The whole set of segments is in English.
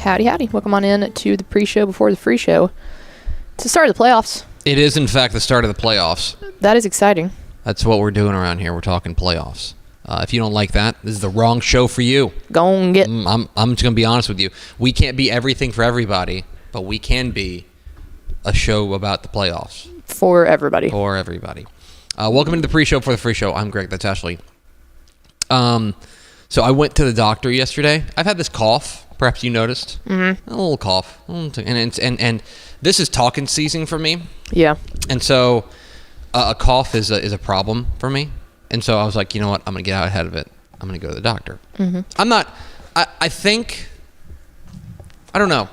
Howdy, howdy. Welcome on in to the pre-show before the free show. It's the start of the playoffs. It is, in fact, the start of the playoffs. That is exciting. That's what we're doing around here. We're talking playoffs. If you don't like that, this is the wrong show for you. Go and get... I'm just going to be honest with you. We can't be everything for everybody, but we can be a show about the playoffs. For everybody. For everybody. Welcome to the pre-show for the free show. I'm Greg. That's Ashley. So I went to the doctor yesterday. I've had this cough. Perhaps you noticed. Mm-hmm. A little cough. And this is talking season for me. Yeah. And so a cough is a problem for me. And so I was like, you know what? I'm going to get out ahead of it. I'm going to go to the doctor. Mm-hmm. I think, I don't know.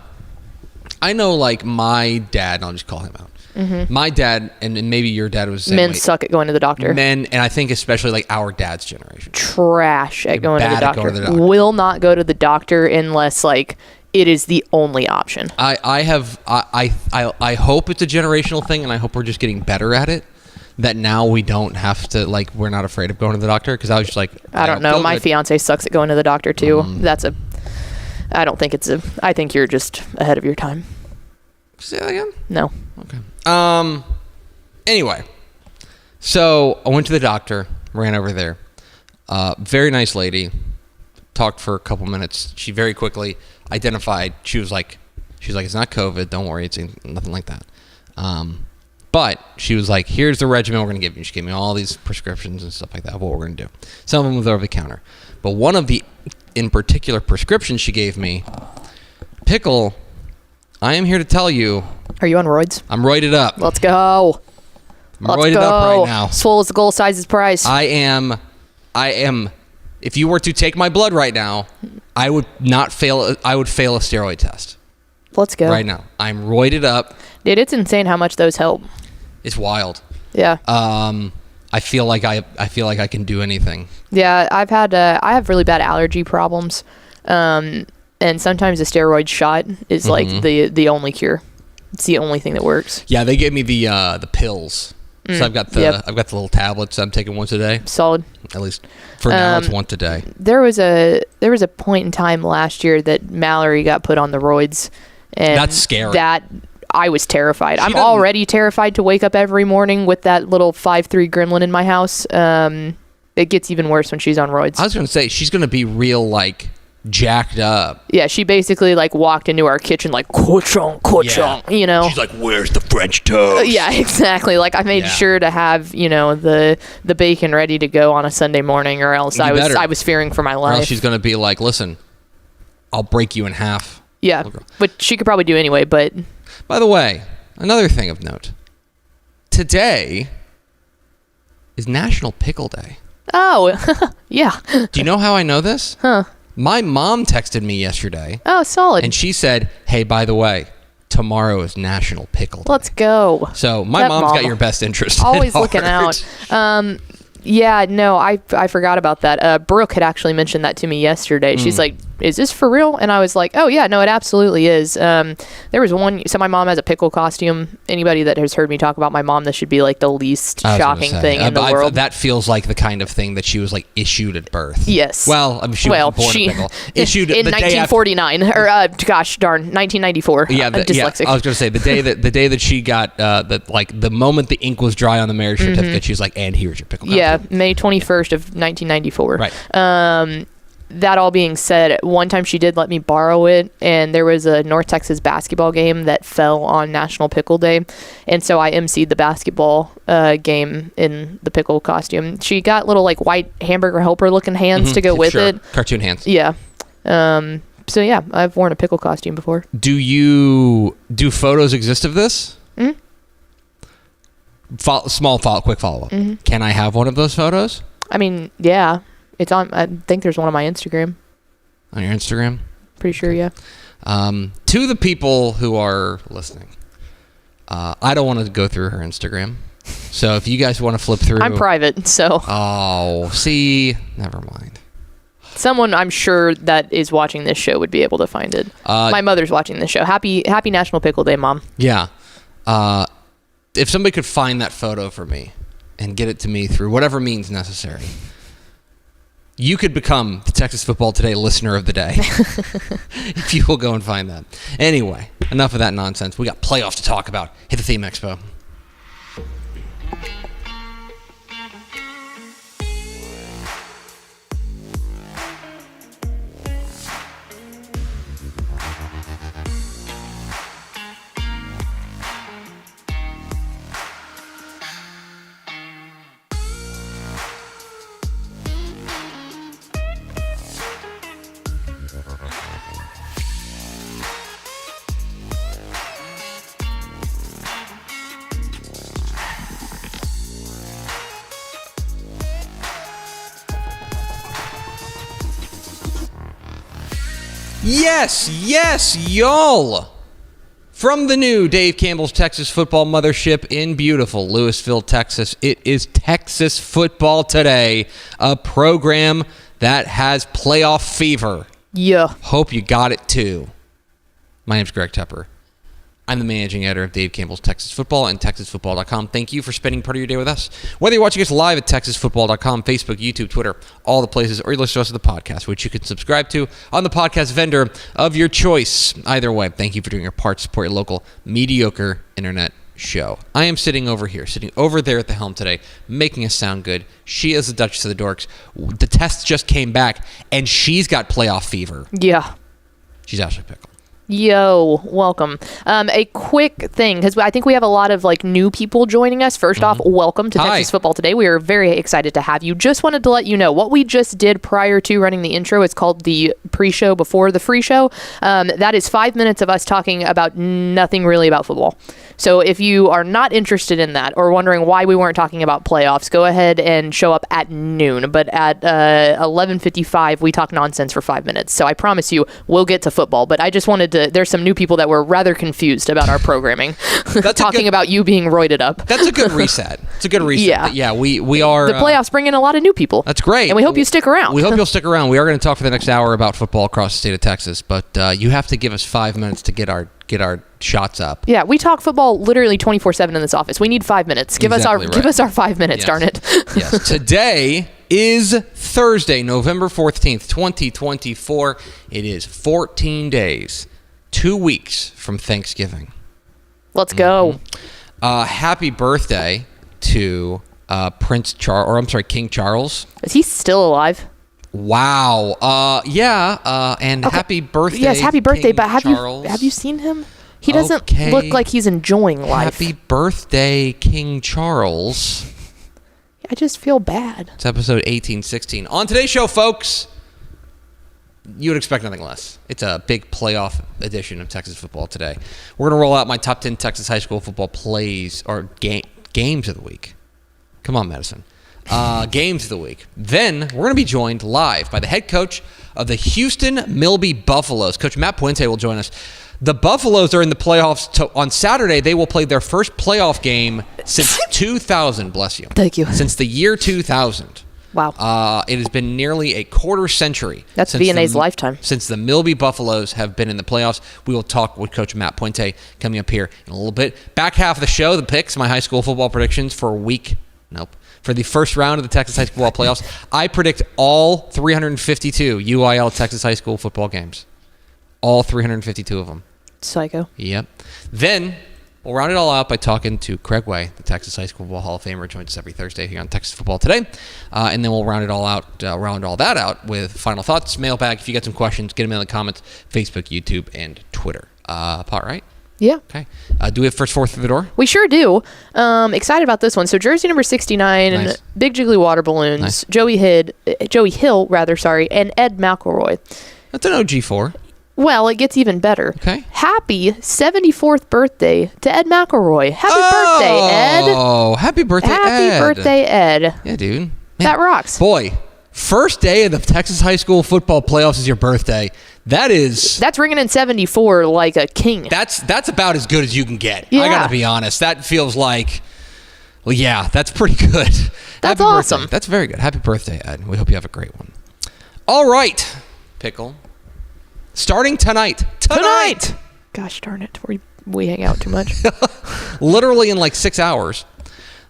I know, like, my dad, I'll just call him out. Mm-hmm. My dad, and maybe your dad was the same Men way. suck at going to the doctor. Men, and I think especially, like, our dad's generation. Trash at going to the doctor. Going to the doctor. Will not go to the doctor unless, like, it is the only option. I hope it's a generational thing, and I hope we're just getting better at it. That now we don't have to, like, we're not afraid of going to the doctor, because I was just like, I don't know. My fiance sucks at going to the doctor too. I don't think I think you're just ahead of your time. Say that again? No. Okay. Anyway, so I went to the doctor, ran over there. Very nice lady. Talked for a couple minutes. She very quickly identified. She was like, it's not COVID. Don't worry. It's nothing like that. But she was like, here's the regimen we're going to give you. She gave me all these prescriptions and stuff like that, what we're going to do. Some of them was over the counter. But one of the, in particular, prescriptions she gave me, Pickle, I am here to tell you. Are you on roids? I'm roided up. Let's go. I'm roided up right now. Swole is the goal, size is price. I am, if you were to take my blood right now, I would fail a steroid test. Let's go. Right now. I'm roided up. Dude, it's insane how much those help. It's wild. Yeah. I feel like I can do anything. Yeah, I have really bad allergy problems. And sometimes a steroid shot is like the only cure. It's the only thing that works. Yeah, they gave me the pills. So I've got the little tablets. I'm taking once a day. Solid. At least for now, it's once a day. There was a point in time last year that Mallory got put on the roids, and that's scary. That I was terrified. I'm already terrified to wake up every morning with that little 5'3" gremlin in my house. It gets even worse when she's on roids. I was gonna say she's gonna be real, like, jacked up. Yeah, she basically, like, walked into our kitchen like, cochon, you know. She's like, where's the French toast? Yeah, exactly. Like, I made sure to have, you know, the bacon ready to go on a Sunday morning, or else I was fearing for my life. Or else she's gonna be like, listen, I'll break you in half. Yeah, but she could probably do anyway, but... By the way, another thing of note. Today is National Pickle Day. Oh, yeah. Do you know how I know this? Huh. My mom texted me yesterday. Oh, solid. And she said, hey, by the way, tomorrow is National Pickle Day. Let's go. So my mom's got your best interest. Always looking out. Yeah, no, I forgot about that. Brooke had actually mentioned that to me yesterday. She's like, is this for real? And I was like, oh, yeah, no, it absolutely is. There was one, so my mom has a pickle costume. Anybody that has heard me talk about my mom, this should be like the least shocking thing in the world. That feels like the kind of thing that she was like issued at birth. Yes. Well, I mean, she was born a pickle. Issued in 1949, or gosh darn, 1994. Yeah, dyslexic. Yeah, I was going to say the day that she got the moment the ink was dry on the marriage certificate, she was like, and here's your pickle costume. Yeah, May 21st of 1994. Right. That all being said, one time she did let me borrow it, and there was a North Texas basketball game that fell on National Pickle Day, and so I emceed the basketball game in the pickle costume. She got little, like, white hamburger helper looking hands to go with it. Cartoon hands. Yeah. So yeah, I've worn a pickle costume before. Do photos exist of this? Mm-hmm. Quick follow-up. Mm-hmm. Can I have one of those photos? I mean, yeah. It's on, I think there's one on my Instagram. On your Instagram? Pretty sure, yeah. To the people who are listening, I don't want to go through her Instagram. So if you guys want to flip through... I'm private, so... Oh, see? Never mind. Someone I'm sure that is watching this show would be able to find it. My mother's watching this show. Happy National Pickle Day, Mom. Yeah. If somebody could find that photo for me and get it to me through whatever means necessary... You could become the Texas Football Today listener of the day if you will go and find that. Anyway, enough of that nonsense. We got playoffs to talk about. Hit the theme, Expo. Yes, y'all. From the new Dave Campbell's Texas Football Mothership in beautiful Lewisville, Texas, it is Texas Football Today, a program that has playoff fever. Yeah. Hope you got it too. My name's Greg Tepper. I'm the managing editor of Dave Campbell's Texas Football and TexasFootball.com. Thank you for spending part of your day with us. Whether you're watching us live at TexasFootball.com, Facebook, YouTube, Twitter, all the places, or you listen to us at the podcast, which you can subscribe to on the podcast vendor of your choice. Either way, thank you for doing your part to support your local mediocre internet show. I am sitting over there at the helm today, making us sound good. She is the Duchess of the Dorks. The test just came back, and she's got playoff fever. Yeah. She's Ashley Pickle. Yo, welcome. A quick thing, because I think we have a lot of new people joining us. First off, welcome to Texas Football Today. We are very excited to have you. Just wanted to let you know what we just did prior to running the intro. It's called the pre-show before the free show. That is 5 minutes of us talking about nothing really about football. So if you are not interested in that or wondering why we weren't talking about playoffs, go ahead and show up at noon. But at 11:55, we talk nonsense for 5 minutes. So I promise you, we'll get to football. But I just wanted to. There's some new people that were rather confused about our programming. Talking about you being roided up. That's a good reset. It's a good reset. Yeah, we are. The playoffs bring in a lot of new people. That's great. And we hope you stick around. We hope you'll stick around. We are going to talk for the next hour about football across the state of Texas, but you have to give us 5 minutes to get our shots up. Yeah, we talk football literally 24/7 in this office. We need 5 minutes. Give us our 5 minutes, yes. Darn it. Yes. Today is Thursday, November 14th, 2024. It is 14 days, 2 weeks from Thanksgiving. Let's go. Happy birthday to King Charles. Is he still alive? Wow. And okay. Happy birthday. Yes, happy birthday. King but have Charles. you seen him? He doesn't look like he's enjoying life. Happy birthday, King Charles. I just feel bad. It's episode 1816. On today's show, folks, you would expect nothing less. It's a big playoff edition of Texas Football Today. We're going to roll out my top 10 Texas high school football plays or games of the week. Come on, Madison. Games of the week. Then we're going to be joined live by the head coach of the Houston Milby Buffaloes. Coach Matt Puente will join us. The Buffaloes are in the playoffs. On Saturday, they will play their first playoff game since 2000. Bless you. Thank you. Since the year 2000. Wow. It has been nearly a quarter century. That's VNA's lifetime. Since the Milby Buffaloes have been in the playoffs. We will talk with Coach Matt Puente coming up here in a little bit. Back half of the show, the picks, my high school football predictions for for the first round of the Texas high school football playoffs. I predict all 352 UIL Texas high school football games. All 352 of them. Psycho. Yep. Then we'll round it all out by talking to Craig Way, the Texas High School Football Hall of Famer, joins us every Thursday here on Texas Football Today. And then we'll round all that out with final thoughts, mailbag. If you got some questions, get them in the comments, Facebook, YouTube, and Twitter. Pot, right? Yeah. Okay. Do we have first four through the door? We sure do. Excited about this one. So jersey number 69, nice. Big Jiggly Water Balloons, nice. Joey Hill, and Ed McElroy. That's an OG4. Well, it gets even better. Okay. Happy 74th birthday to Ed McElroy. Happy birthday, Ed. Oh, happy birthday, Ed. Happy birthday, Ed. Yeah, dude. Man, that rocks. Boy, first day of the Texas high school football playoffs is your birthday. That's ringing in 74 like a king. That's about as good as you can get. Yeah. I got to be honest. That feels like, well, yeah, that's pretty good. That's happy awesome. Birthday. That's very good. Happy birthday, Ed. We hope you have a great one. All right, Pickle. Starting tonight. Gosh darn it. We hang out too much. Literally in like 6 hours.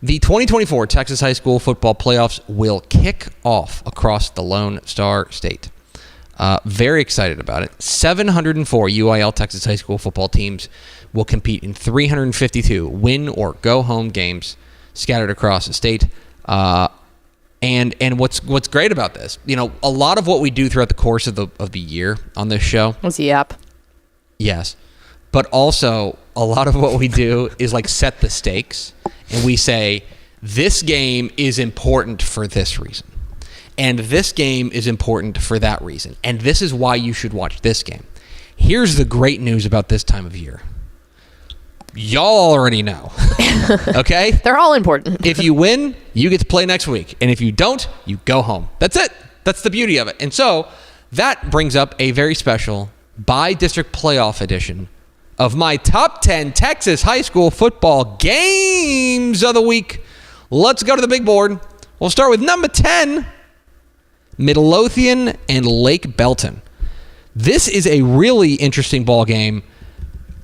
The 2024 Texas High School Football Playoffs will kick off across the Lone Star State. Very excited about it. 704 UIL Texas High School football teams will compete in 352 win or go home games scattered across the state. And what's great about this, a lot of what we do throughout the course of the year on this show was the app. Yes. But also a lot of what we do is like set the stakes, and we say this game is important for this reason. And this game is important for that reason. And this is why you should watch this game. Here's the great news about this time of year. Y'all already know. Okay? They're all important. If you win, you get to play next week. And if you don't, you go home. That's it. That's the beauty of it. And so that brings up a very special by-district playoff edition of my top 10 Texas high school football games of the week. Let's go to the big board. We'll start with number 10, Midlothian and Lake Belton. This is a really interesting ball game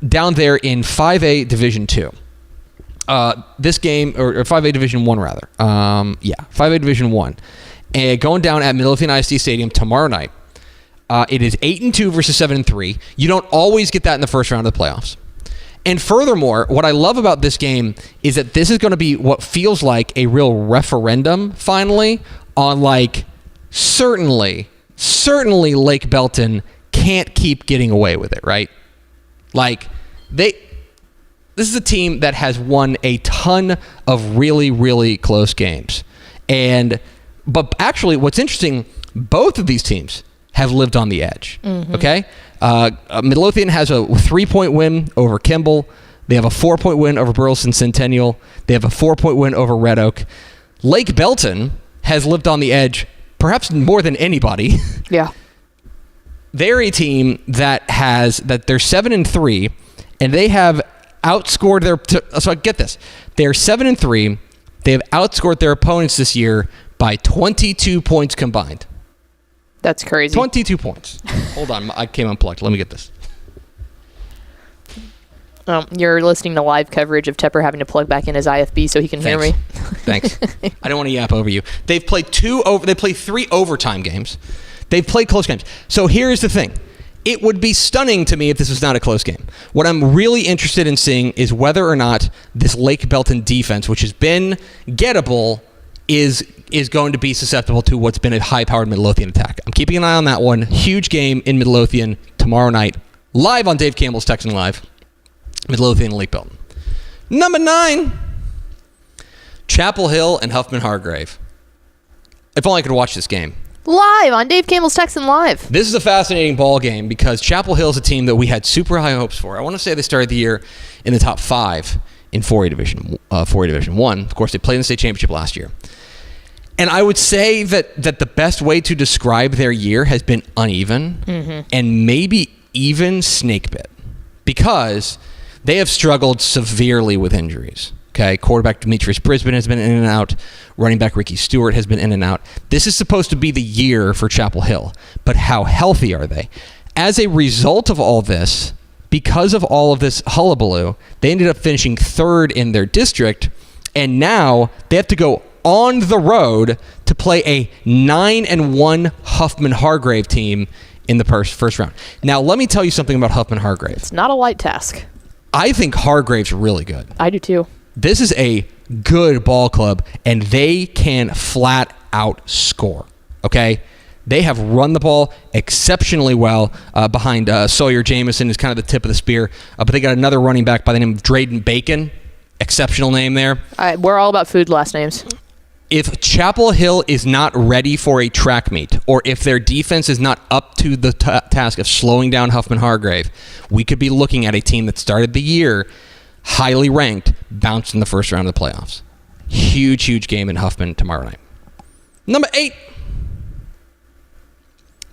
down there in 5A Division 2. This game, or 5A Division 1 rather. 5A Division 1. And going down at Midlothian ISD Stadium tomorrow night. It is 8-2 versus 7-3. You don't always get that in the first round of the playoffs. And furthermore, what I love about this game is that this is going to be what feels like a real referendum, finally, on certainly Lake Belton can't keep getting away with it, right? This is a team that has won a ton of really, really close games. But actually, what's interesting, both of these teams have lived on the edge, okay? Midlothian has a 3-point win over Kimball. They have a 4-point win over Burleson Centennial. They have a 4-point win over Red Oak. Lake Belton has lived on the edge perhaps more than anybody. Yeah. They're a team that they're 7-3, and they have outscored so get this. They're 7-3. They have outscored their opponents this year by 22 points combined. That's crazy. 22 points. Hold on. I came unplugged. Let me get this. You're listening to live coverage of Tepper having to plug back in his IFB so he can hear me. Thanks. I don't want to yap over you. They've played 3 overtime games. They've played close games. So here's the thing. It would be stunning to me if this was not a close game. What I'm really interested in seeing is whether or not this Lake Belton defense, which has been gettable, is going to be susceptible to what's been a high-powered Midlothian attack. I'm keeping an eye on that one. Huge game in Midlothian tomorrow night, live on Dave Campbell's Texan Live. Midlothian and Lake Belton. Number 9, Chapel Hill and Huffman Hargrave. If only I could watch this game. Live on Dave Campbell's Texan Live. This is a fascinating ball game because Chapel Hill is a team that we had super high hopes for. I want to say they started the year in the top 5 in 4A Division 1. Of course, they played in the state championship last year. And I would say that the best way to describe their year has been uneven and maybe even snake bit because they have struggled severely with injuries. Okay, quarterback Demetrius Brisbane has been in and out. Running back Ricky Stewart has been in and out. This is supposed to be the year for Chapel Hill, but how healthy are they? As a result of all this, because of all of this hullabaloo, they ended up finishing 3rd in their district, and now they have to go on the road to play a 9-1 Huffman Hargrave team in the first round. Now, let me tell you something about Huffman Hargrave. It's not a light task. I think Hargrave's really good. I do too. This is a good ball club, and they can flat out score, okay? They have run the ball exceptionally well behind Sawyer Jamison is kind of the tip of the spear, but they got another running back by the name of Drayden Bacon. Exceptional name there. We're all about food last names. If Chapel Hill is not ready for a track meet, or if their defense is not up to the task of slowing down Huffman Hargrave, we could be looking at a team that started the year highly ranked, bounced in the first round of the playoffs. Huge, huge game in Huffman tomorrow night. Number 8,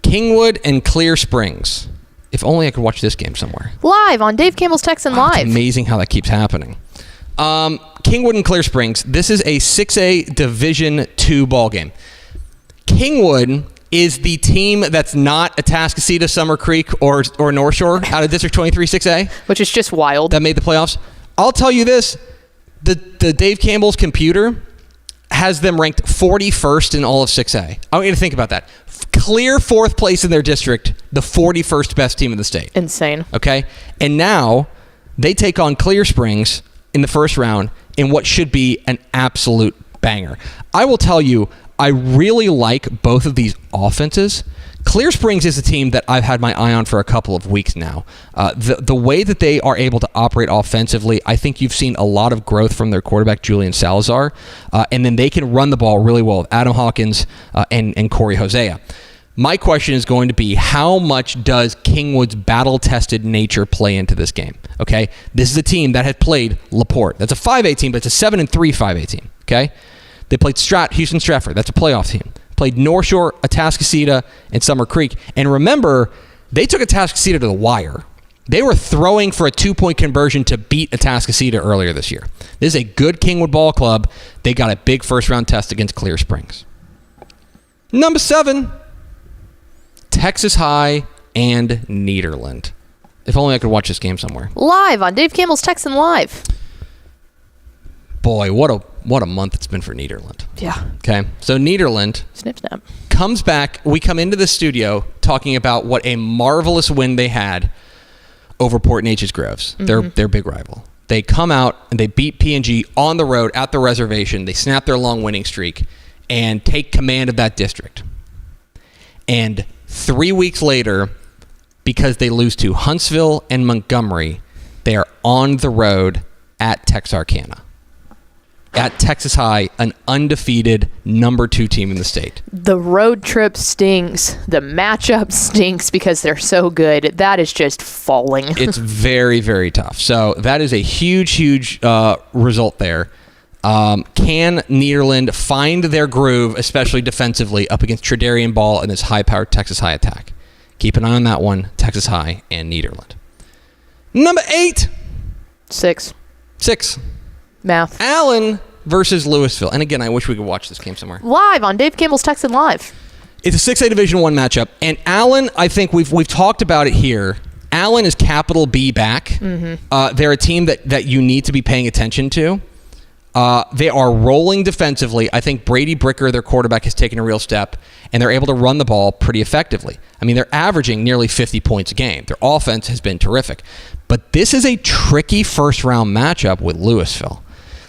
Kingwood and Clear Springs. If only I could watch this game somewhere. Live on Dave Campbell's Texan Live. It's amazing how that keeps happening. Kingwood and Clear Springs. This is a 6A Division 2 ball game. Kingwood is the team that's not Atascocita, Summer Creek, or North Shore out of District 23 6A. Which is just wild. That made the playoffs. I'll tell you this. The Dave Campbell's computer has them ranked 41st in all of 6A. I want you to think about that. Clear 4th place in their district, the 41st best team in the state. Insane. Okay? And now they take on Clear Springs in the first round in what should be an absolute banger. I will tell you, I really like both of these offenses. Clear Springs is a team that I've had my eye on for a couple of weeks now. The way that they are able to operate offensively, I think you've seen a lot of growth from their quarterback, Julian Salazar, and then they can run the ball really well with Adam Hawkins and Corey Hosea. My question is going to be, how much does Kingwood's battle-tested nature play into this game? Okay, this is a team that had played LaPorte. That's a 5A team, but it's a 7-3 5A team. Okay, they played Houston Stratford. That's a playoff team. Played North Shore, Atascocita, and Summer Creek. And remember, they took Atascocita to the wire. They were throwing for a 2-point conversion to beat Atascocita earlier this year. This is a good Kingwood ball club. They got a big first-round test against Clear Springs. Number 7, Texas High and Nederland. If only I could watch this game somewhere. Live on Dave Campbell's Texan Live. Boy, what a month it's been for Nederland. Yeah. Okay, so Nederland Snip, snap. comes back. We come into the studio talking about what a marvelous win they had over Port Neches Groves, their big rival. They come out and they beat P&G on the road at the reservation. They snap their long winning streak and take command of that district. And 3 weeks later, because they lose to Huntsville and Montgomery, they are on the road at Texarkana. At Texas High, an undefeated number 2 team in the state. The road trip stinks. The matchup stinks because they're so good. That is just falling. It's very, very tough. So that is a huge, huge result there. Can Nederland find their groove, especially defensively, up against Tredarian Ball and his high-powered Texas High attack? Keep an eye on that one, Texas High and Nederland. Number 8. 6. Math. Allen versus Louisville. And again, I wish we could watch this game somewhere. Live on Dave Campbell's Texan Live. It's a 6A Division I matchup. And Allen, I think we've talked about it here. Allen is capital B back. Mm-hmm. They're a team that you need to be paying attention to. They are rolling defensively. I think Brady Bricker, their quarterback, has taken a real step, and they're able to run the ball pretty effectively. I mean, they're averaging nearly 50 points a game. Their offense has been terrific. But this is a tricky first-round matchup with Louisville.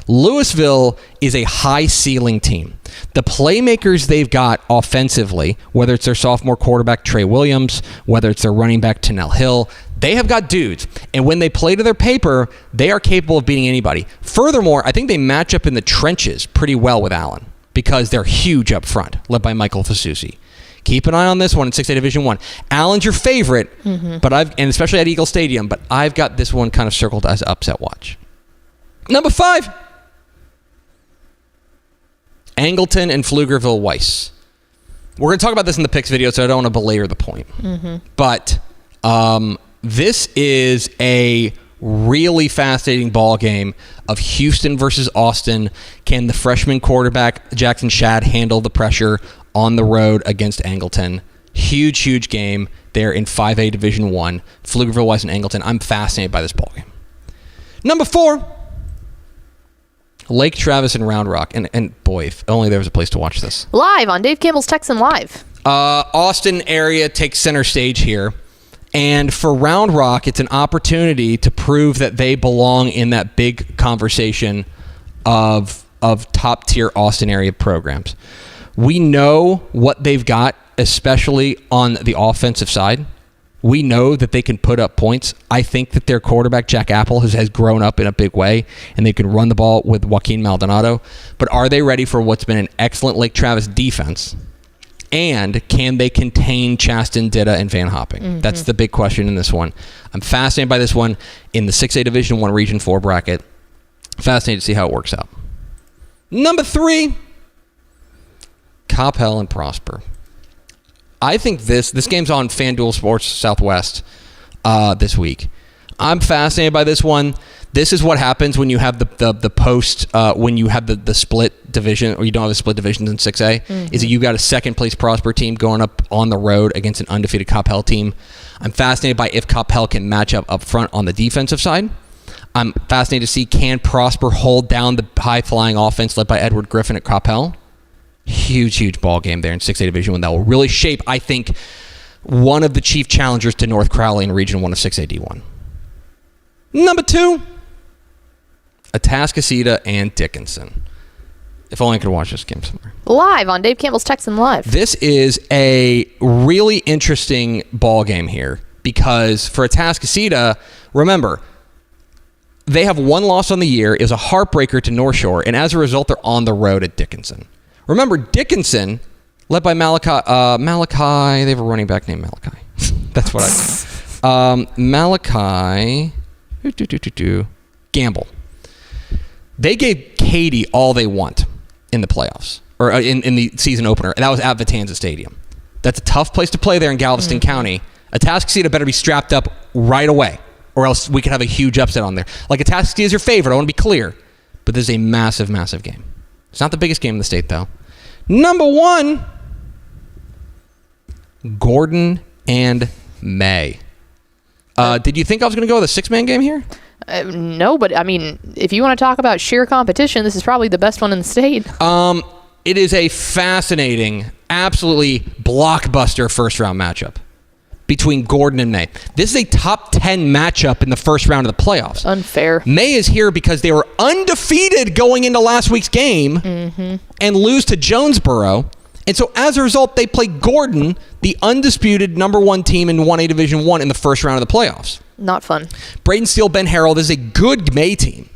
Louisville is a high-ceiling team. The playmakers they've got offensively, whether it's their sophomore quarterback, Trey Williams, whether it's their running back, Tennell Hill, they have got dudes. And when they play to their paper, they are capable of beating anybody. Furthermore, I think they match up in the trenches pretty well with Allen because they're huge up front, led by Michael Fasusi. Keep an eye on this one in 6A Division I. Allen's your favorite, but and especially at Eagle Stadium, but I've got this one kind of circled as upset watch. Number 5. Angleton and Pflugerville Weiss. We're going to talk about this in the picks video, so I don't want to belabor the point. But this is a really fascinating ball game of Houston versus Austin. Can the freshman quarterback, Jackson Shad, handle the pressure on the road against Angleton? Huge, huge game there in 5A Division I. Pflugerville Weiss and Angleton. I'm fascinated by this ball game. Number 4. Lake Travis and Round Rock. And boy, if only there was a place to watch this. Live on Dave Campbell's Texan Live. Austin area takes center stage here. And for Round Rock, it's an opportunity to prove that they belong in that big conversation of top-tier Austin area programs. We know what they've got, especially on the offensive side. We know that they can put up points. I think that their quarterback, Jack Apple, has grown up in a big way, and they can run the ball with Joaquin Maldonado. But are they ready for what's been an excellent Lake Travis defense? And can they contain Chaston, Ditta, and Van Hopping? That's the big question in this one. I'm fascinated by this one in the 6A Division I Region 4 bracket. Fascinated to see how it works out. Number 3, Coppell and Prosper. I think this game's on FanDuel Sports Southwest this week. I'm fascinated by this one. This is what happens when you have the post, when you have the split division, or you don't have the split divisions in 6A, is that you got a second place Prosper team going up on the road against an undefeated Coppell team. I'm fascinated by if Coppell can match up front on the defensive side. I'm fascinated to see, can Prosper hold down the high-flying offense led by Edward Griffin at Coppell? Huge ball game there in 6A Division 1 that will really shape, I think, one of the chief challengers to North Crowley in Region 1 of 6A D1. Number 2, Atascocita and Dickinson. If only I could watch this game somewhere. Live on Dave Campbell's Texan Live. This is a really interesting ball game here because for Atascocita, remember, they have one loss on the year. It was a heartbreaker to North Shore, and as a result, they're on the road at Dickinson. Remember, Dickinson, led by Malachi, they have a running back named Malachi. That's what Malachi, Gamble. They gave Katy all they want in the playoffs, or in the season opener, and that was at Vitanza Stadium. That's a tough place to play there in Galveston County. Atascocita better be strapped up right away, or else we could have a huge upset on there. Like, Atascocita is your favorite, I want to be clear, but this is a massive game. It's not the biggest game in the state, though. Number 1, Gordon and May. Did you think I was going to go with a 6-man game here? No, but I mean, if you want to talk about sheer competition, this is probably the best one in the state. It is a fascinating, absolutely blockbuster first-round matchup between Gordon and May. This is a top 10 matchup in the first round of the playoffs. Unfair. May is here because they were undefeated going into last week's game and lose to Jonesboro. And so as a result, they play Gordon, the undisputed number 1 team in 1A Division 1 in the first round of the playoffs. Not fun. Braden Steele, Ben Harrell, this is a good May team.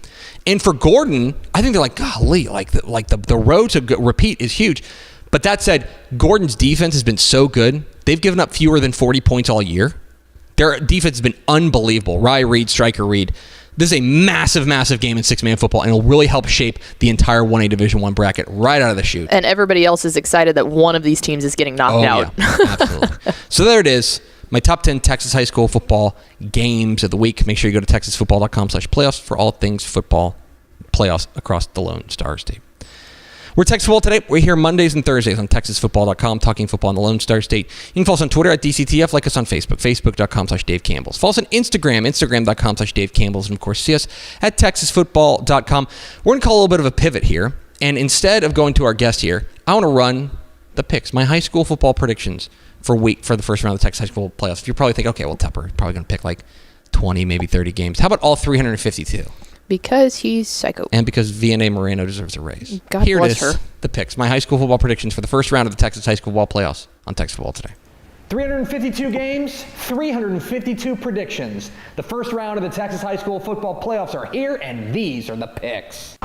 And for Gordon, I think they're like, golly, the road to repeat is huge. But that said, Gordon's defense has been so good. They've given up fewer than 40 points all year. Their defense has been unbelievable. Rye Reed, Striker Reed. This is a massive game in 6-man football, and it'll really help shape the entire 1A Division 1 bracket right out of the chute. And everybody else is excited that one of these teams is getting knocked out. Yeah, absolutely. So there it is. My top 10 Texas high school football games of the week. Make sure you go to texasfootball.com/playoffs for all things football playoffs across the Lone Star State. We're Texas Football Today. We're here Mondays and Thursdays on texasfootball.com, talking football in the Lone Star State. You can follow us on Twitter at DCTF, like us on Facebook, facebook.com/Dave Campbell's. Follow us on Instagram, instagram.com/Dave Campbell's, and of course, see us at texasfootball.com. We're going to call a little bit of a pivot here, and instead of going to our guest here, I want to run the picks, my high school football predictions for the first round of the Texas high school playoffs. You're probably thinking, okay, well, Tepper is probably going to pick like 20, maybe 30 games. How about all 352? Because he's psycho. And because VNA Moreno deserves a raise. God Here bless it is, her. the picks. My high school football predictions for the first round of the Texas high school football playoffs on Texas Football Today. 352 games, 352 predictions. The first round of the Texas high school football playoffs are here, and these are the picks.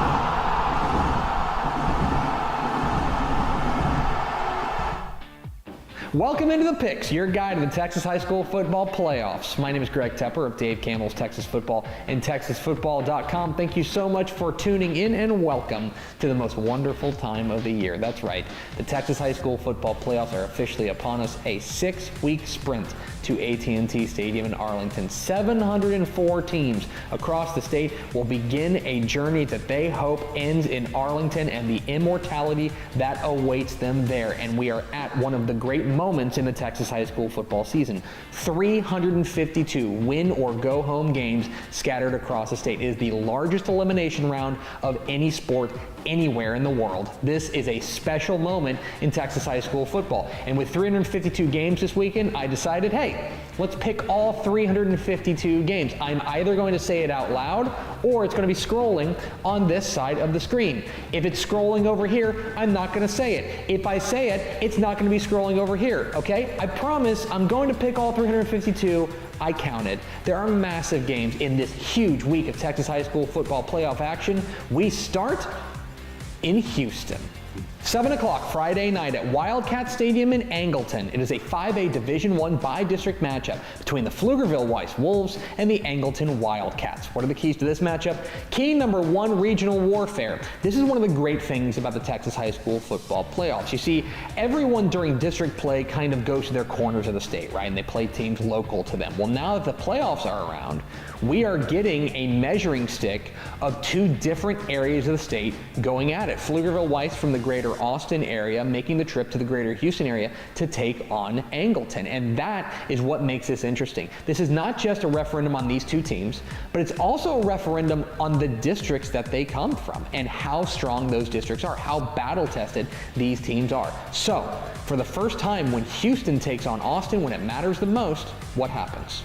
Welcome into the picks, your guide to the Texas high school football playoffs. My name is Greg Tepper of Dave Campbell's Texas Football and TexasFootball.com. Thank you so much for tuning in, and welcome to the most wonderful time of the year. That's right, the Texas high school football playoffs are officially upon us. A 6-week sprint to AT&T Stadium in Arlington. 704 teams across the state will begin a journey that they hope ends in Arlington and the immortality that awaits them there. And we are at one of the great moments in the Texas high school football season. 352 win or go home games scattered across the state. It is the largest elimination round of any sport anywhere in the world. This is a special moment in Texas high school football. And with 352 games this weekend, I decided, hey, let's pick all 352 games. I'm either going to say it out loud or it's going to be scrolling on this side of the screen. If it's scrolling over here, I'm not going to say it. If I say it, it's not going to be scrolling over here, okay? I promise I'm going to pick all 352. I counted. There are massive games in this huge week of Texas high school football playoff action. We start in Houston. 7 o'clock Friday night at Wildcat Stadium in Angleton. It is a 5A Division I by-district matchup between the Pflugerville Weiss Wolves and the Angleton Wildcats. What are the keys to this matchup? Key number 1, regional warfare. This is one of the great things about the Texas high school football playoffs. You see, everyone during district play kind of goes to their corners of the state, right? And they play teams local to them. Well, now that the playoffs are around, we are getting a measuring stick of 2 different areas of the state going at it. Pflugerville Weiss from the greater greater Austin area, making the trip to the greater Houston area to take on Angleton. And that is what makes this interesting. This is not just a referendum on these two teams, but it's also a referendum on the districts that they come from and how strong those districts are, how battle-tested these teams are. So, for the first time, when Houston takes on Austin, when it matters the most, what happens?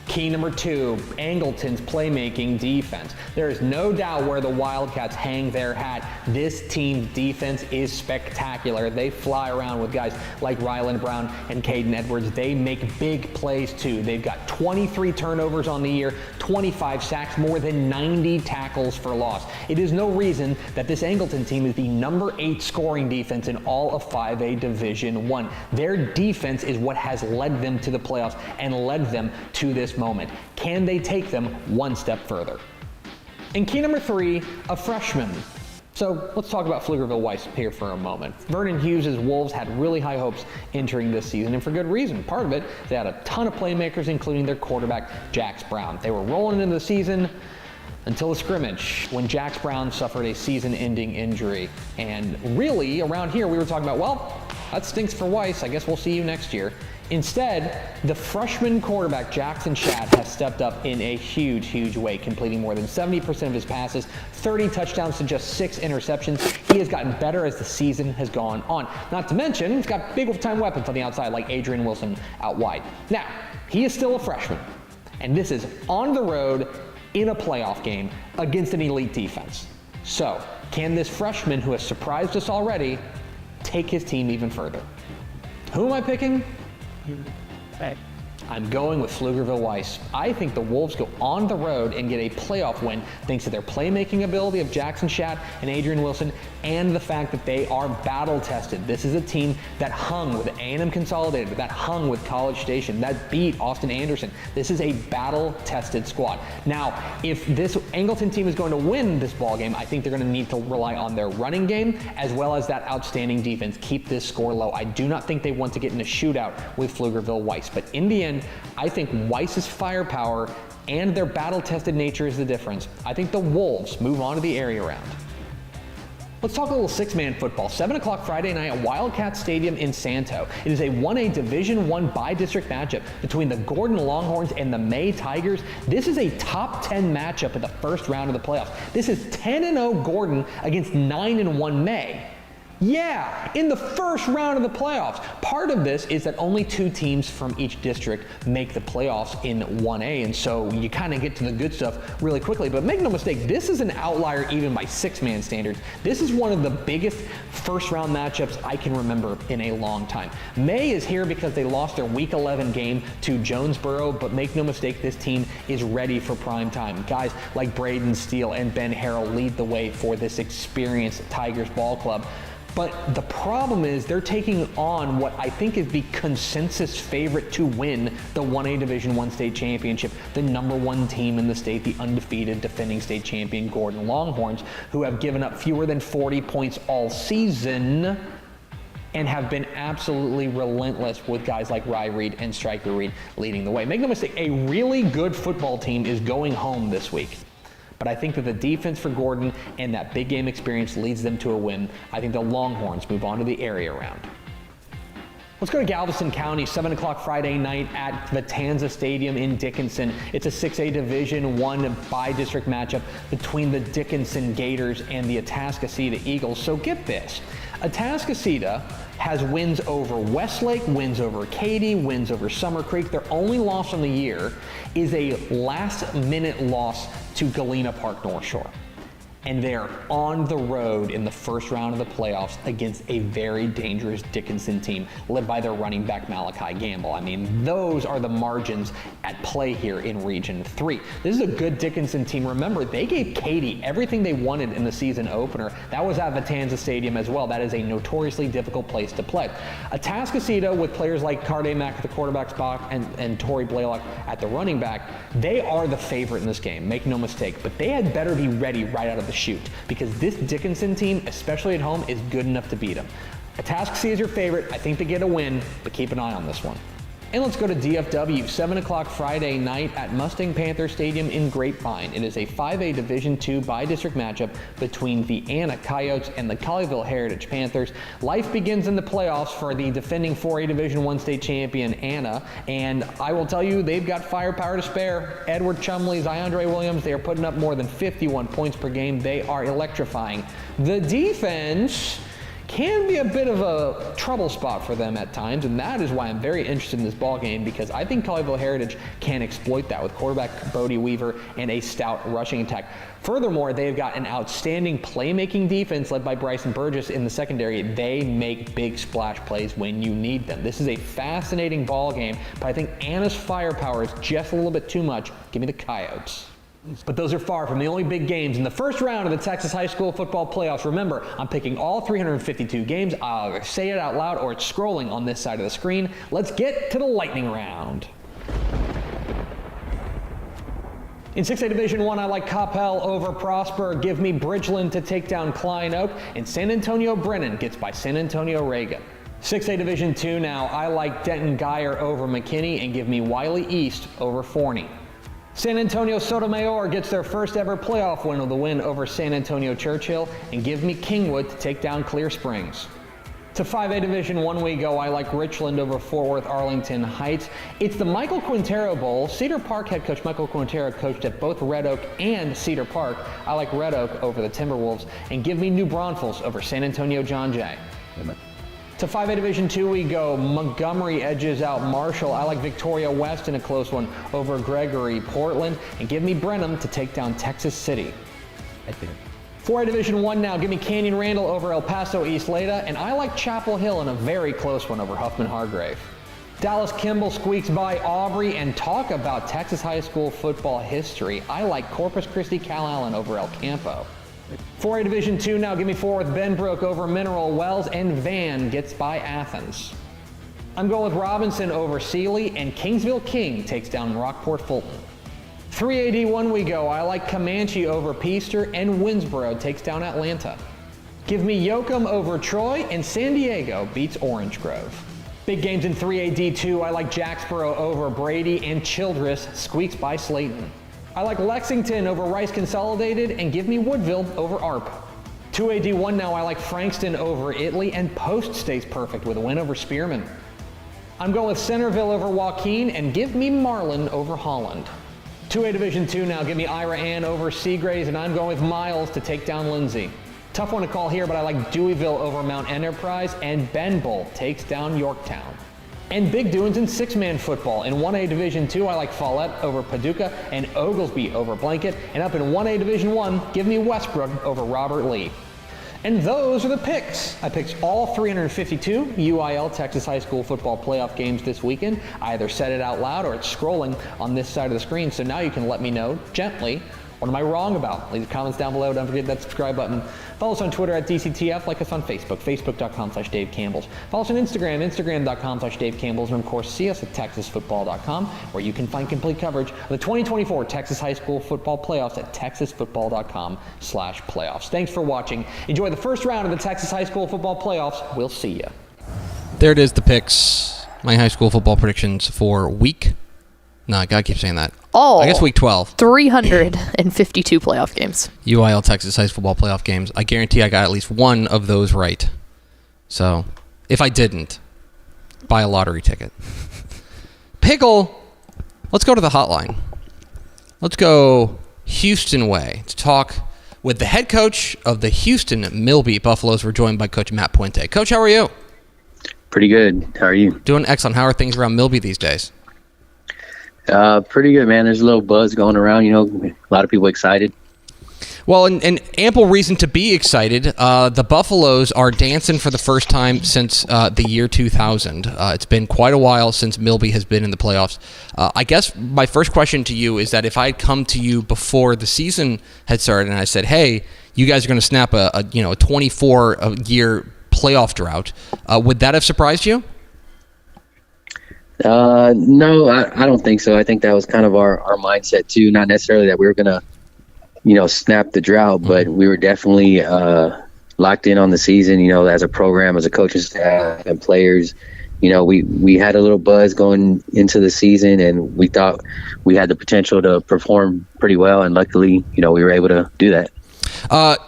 Key number 2, Angleton's playmaking defense. There is no doubt where the Wildcats hang their hat. This team's defense is spectacular. They fly around with guys like Ryland Brown and Caden Edwards. They make big plays too. They've got 23 turnovers on the year, 25 sacks, more than 90 tackles for loss. It is no reason that this Angleton team is the number 8 scoring defense in all of 5A Division I. Their defense is what has led them to the playoffs and led them to this moment. Can they take them one step further? And key number 3, a freshman. So let's talk about Pflugerville Weiss here for a moment. Vernon Hughes' Wolves had really high hopes entering this season, and for good reason. Part of it, they had a ton of playmakers, including their quarterback, Jax Brown. They were rolling into the season until the scrimmage, when Jax Brown suffered a season-ending injury. And really, around here, we were talking about, well, that stinks for Weiss. I guess we'll see you next year. Instead, the freshman quarterback, Jackson Shadd, has stepped up in a huge, huge way, completing more than 70% of his passes, 30 touchdowns to just 6 interceptions. He has gotten better as the season has gone on. Not to mention, he's got big-time weapons on the outside, like Adrian Wilson out wide. Now, he is still a freshman, and this is on the road in a playoff game against an elite defense. So, can this freshman, who has surprised us already, take his team even further? Who am I picking? Hey. I'm going with Pflugerville Weiss. I think the Wolves go on the road and get a playoff win thanks to their playmaking ability of Jackson Shadd and Adrian Wilson, and the fact that they are battle-tested. This is a team that hung with A&M Consolidated, that hung with College Station, that beat Austin Anderson. This is a battle-tested squad. Now, if this Angleton team is going to win this ballgame, I think they're going to need to rely on their running game as well as that outstanding defense. Keep this score low. I do not think they want to get in a shootout with Pflugerville Weiss, but in the end, I think Weiss's firepower and their battle-tested nature is the difference. I think the Wolves move on to the area round. Let's talk a little 6-man football. 7 o'clock Friday night at Wildcat Stadium in Santo. It is a 1A Division I bi-district matchup between the Gordon Longhorns and the May Tigers. This is a top 10 matchup in the first round of the playoffs. This is 10-0 Gordon against 9-1 May. Yeah, in the first round of the playoffs. Part of this is that only 2 teams from each district make the playoffs in 1A, and so you kind of get to the good stuff really quickly. But make no mistake, this is an outlier even by 6-man standards. This is one of the biggest first-round matchups I can remember in a long time. May is here because they lost their Week 11 game to Jonesboro, but make no mistake, this team is ready for prime time. Guys like Braden Steele and Ben Harrell lead the way for this experienced Tigers ball club. But the problem is they're taking on what I think is the consensus favorite to win the 1A Division I state championship, the number 1 team in the state, the undefeated defending state champion Gordon Longhorns, who have given up fewer than 40 points all season and have been absolutely relentless with guys like Rye Reed and Stryker Reed leading the way. Make no mistake, a really good football team is going home this week. But I think that the defense for Gordon and that big game experience leads them to a win. I think the Longhorns move on to the area round. Let's go to Galveston County, 7 o'clock Friday night at Vitanza Stadium in Dickinson. It's a 6A Division I bi-district matchup between the Dickinson Gators and the Atascocita Eagles. So get this, Atascocita has wins over Westlake, wins over Katy, wins over Summer Creek. Their only loss on the year is a last-minute loss to Galena Park North Shore. And they're on the road in the first round of the playoffs against a very dangerous Dickinson team led by their running back Malachi Gamble. I mean, those are the margins at play here in Region 3. This is a good Dickinson team. Remember, they gave Katy everything they wanted in the season opener. That was at Vitanza Stadium as well. That is a notoriously difficult place to play. Atascocita, with players like Carday Mack at the quarterback spot and Torrey Blaylock at the running back, they are the favorite in this game, make no mistake. But they had better be ready right out of the shoot, because this Dickinson team, especially at home, is good enough to beat them. Atascocita is your favorite. I think they get a win, but keep an eye on this one. And let's go to DFW, 7 o'clock Friday night at Mustang Panther Stadium in Grapevine. It is a 5A Division II by-district matchup between the Anna Coyotes and the Colleyville Heritage Panthers. Life begins in the playoffs for the defending 4A Division I state champion Anna, and I will tell you, they've got firepower to spare. Edward Chumley, Ziondre Williams, they are putting up more than 51 points per game. They are electrifying. The defense can be a bit of a trouble spot for them at times, and that is why I'm very interested in this ball game, because I think Colleyville Heritage can exploit that with quarterback Bodie Weaver and a stout rushing attack. Furthermore, they've got an outstanding playmaking defense led by Bryson Burgess in the secondary. They make big splash plays when you need them. This is a fascinating ball game, but I think Anna's firepower is just a little bit too much. Give me the Coyotes. But those are far from the only big games in the first round of the Texas High School Football Playoffs. Remember, I'm picking all 352 games. I'll either say it out loud or it's scrolling on this side of the screen. Let's get to the lightning round. In 6A Division I, I like Coppell over Prosper. Give me Bridgeland to take down Klein Oak. And San Antonio Brennan gets by San Antonio Reagan. 6A Division II now, I like Denton Geyer over McKinney, and give me Wiley East over Forney. San Antonio Sotomayor gets their first ever playoff win with a win over San Antonio Churchill, and give me Kingwood to take down Clear Springs. To 5A Division I we go. I like Richland over Fort Worth Arlington Heights. It's the Michael Quintero Bowl. Cedar Park head coach Michael Quintero coached at both Red Oak and Cedar Park. I like Red Oak over the Timberwolves, and give me New Braunfels over San Antonio John Jay. Amen. To 5A Division II we go. Montgomery edges out Marshall. I like Victoria West in a close one over Gregory Portland, and give me Brenham to take down Texas City. 4A Division I now. Give me Canyon Randall over El Paso East Leda, and I like Chapel Hill in a very close one over Huffman Hargrave. Dallas Kimball squeaks by Aubrey, and talk about Texas high school football history. I like Corpus Christi Cal Allen over El Campo. 4A Division II now. Give me Fort Worth Benbrook over Mineral Wells, and Van gets by Athens. I'm going with Robinson over Sealy, and Kingsville King takes down Rockport Fulton. 3A D1 we go. I like Comanche over Peaster, and Winsboro takes down Atlanta. Give me Yoakum over Troy, and San Diego beats Orange Grove. Big games in 3A D2. I like Jacksboro over Brady, and Childress squeaks by Slayton. I like Lexington over Rice Consolidated, and give me Woodville over ARP. 2A D1 now. I like Frankston over Italy, and Post stays perfect with a win over Spearman. I'm going with Centerville over Joaquin, and give me Marlin over Holland. 2A Division II now. Give me Ira Ann over Seagraves, and I'm going with Miles to take down Lindsay. Tough one to call here, but I like Deweyville over Mount Enterprise, and Benbull takes down Yorktown. And big doings in six-man football. In 1A Division II, I like Follette over Paducah, and Oglesby over Blanket. And up in 1A Division I, give me Westbrook over Robert Lee. And those are the picks. I picked all 352 UIL Texas High School football playoff games this weekend. I either said it out loud or it's scrolling on this side of the screen. So now you can let me know gently, what am I wrong about? Leave comments down below. Don't forget that subscribe button. Follow us on Twitter at DCTF. Like us on Facebook, facebook.com/Dave Campbells. Follow us on Instagram, instagram.com/Dave Campbells. And of course, see us at texasfootball.com, where you can find complete coverage of the 2024 Texas High School football playoffs at texasfootball.com/playoffs. Thanks for watching. Enjoy the first round of the Texas High School football playoffs. We'll see you. There it is, the picks. My high school football predictions for week. No, I gotta keep saying that. I guess week 12. 352 playoff games. UIL Texas High School football playoff games. I guarantee I got at least one of those right. So, if I didn't, buy a lottery ticket. Pickle, let's go to the hotline. Let's go Houston way to talk with the head coach of the Houston Milby Buffaloes. We're joined by Coach Matt Puente. Coach, how are you? Pretty good. How are you? Doing excellent. How are things around Milby these days? Pretty good, man. There's a little buzz going around, a lot of people excited. Well, and ample reason to be excited. The Buffaloes are dancing for the first time since the year 2000. It's been quite a while since Milby has been in the playoffs. I guess my first question to you is that if I had come to you before the season had started and I said, hey, you guys are going to snap a 24-year playoff drought, would that have surprised you? No, I don't think so. I think that was kind of our mindset too. Not necessarily that we were going to, snap the drought, but we were definitely locked in on the season, as a program, as a coaching staff and players. we had a little buzz going into the season, and we thought we had the potential to perform pretty well, and luckily, we were able to do that.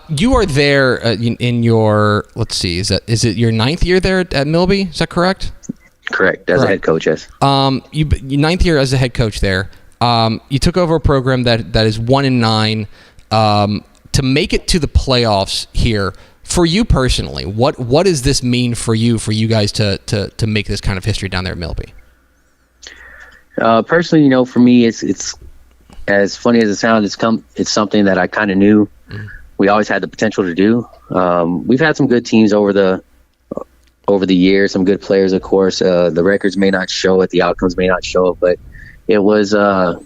You are there in your, let's see, is it your 9th year there at Milby? Is that correct? Correct, as a head coach, yes. You 9th year as a head coach there. You took over a program that is 1-9. To make it to the playoffs here, for you personally, what does this mean for you guys to make this kind of history down there at Milby? Personally, for me, it's as funny as it sounds. It's something that I kind of knew we always had the potential to do. We've had some good teams over the years, some good players, of course. The records may not show it, the outcomes may not show it, but it was. I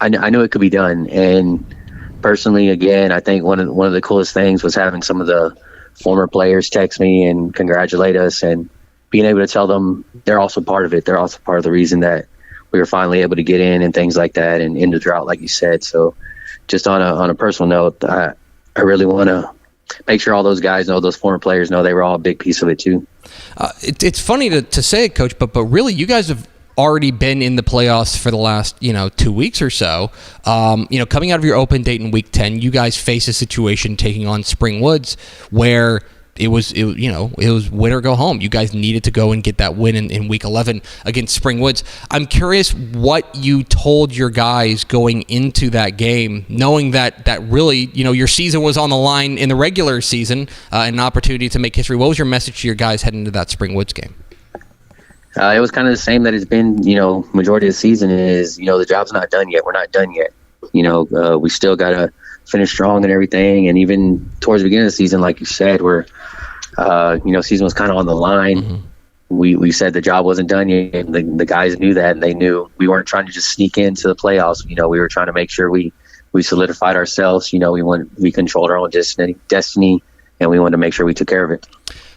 knew it could be done. And personally, again, I think one of the coolest things was having some of the former players text me and congratulate us, and being able to tell them they're also part of it. They're also part of the reason that we were finally able to get in and things like that, and end the drought, like you said. So, just on a personal note, I really want to make sure all those guys know, those former players know, they were all a big piece of it too. It's funny to say it, Coach, but really, you guys have already been in the playoffs for the last 2 weeks or so. Coming out of your open date in week 10, you guys face a situation taking on Spring Woods where it was win or go home. You guys needed to go and get that win in week 11 against Spring Woods. I'm curious what you told your guys going into that game, knowing that really your season was on the line in the regular season, and an opportunity to make history. What was your message to your guys heading into that Spring Woods game? It was kind of the same that it's been, majority of the season is, the job's not done yet. We're not done yet. We still got to finish strong and everything. And even towards the beginning of the season, like you said, season was kind of on the line. Mm-hmm. We said the job wasn't done yet. And the guys knew that, and they knew we weren't trying to just sneak into the playoffs. We were trying to make sure we solidified ourselves. We controlled our own destiny, and we wanted to make sure we took care of it.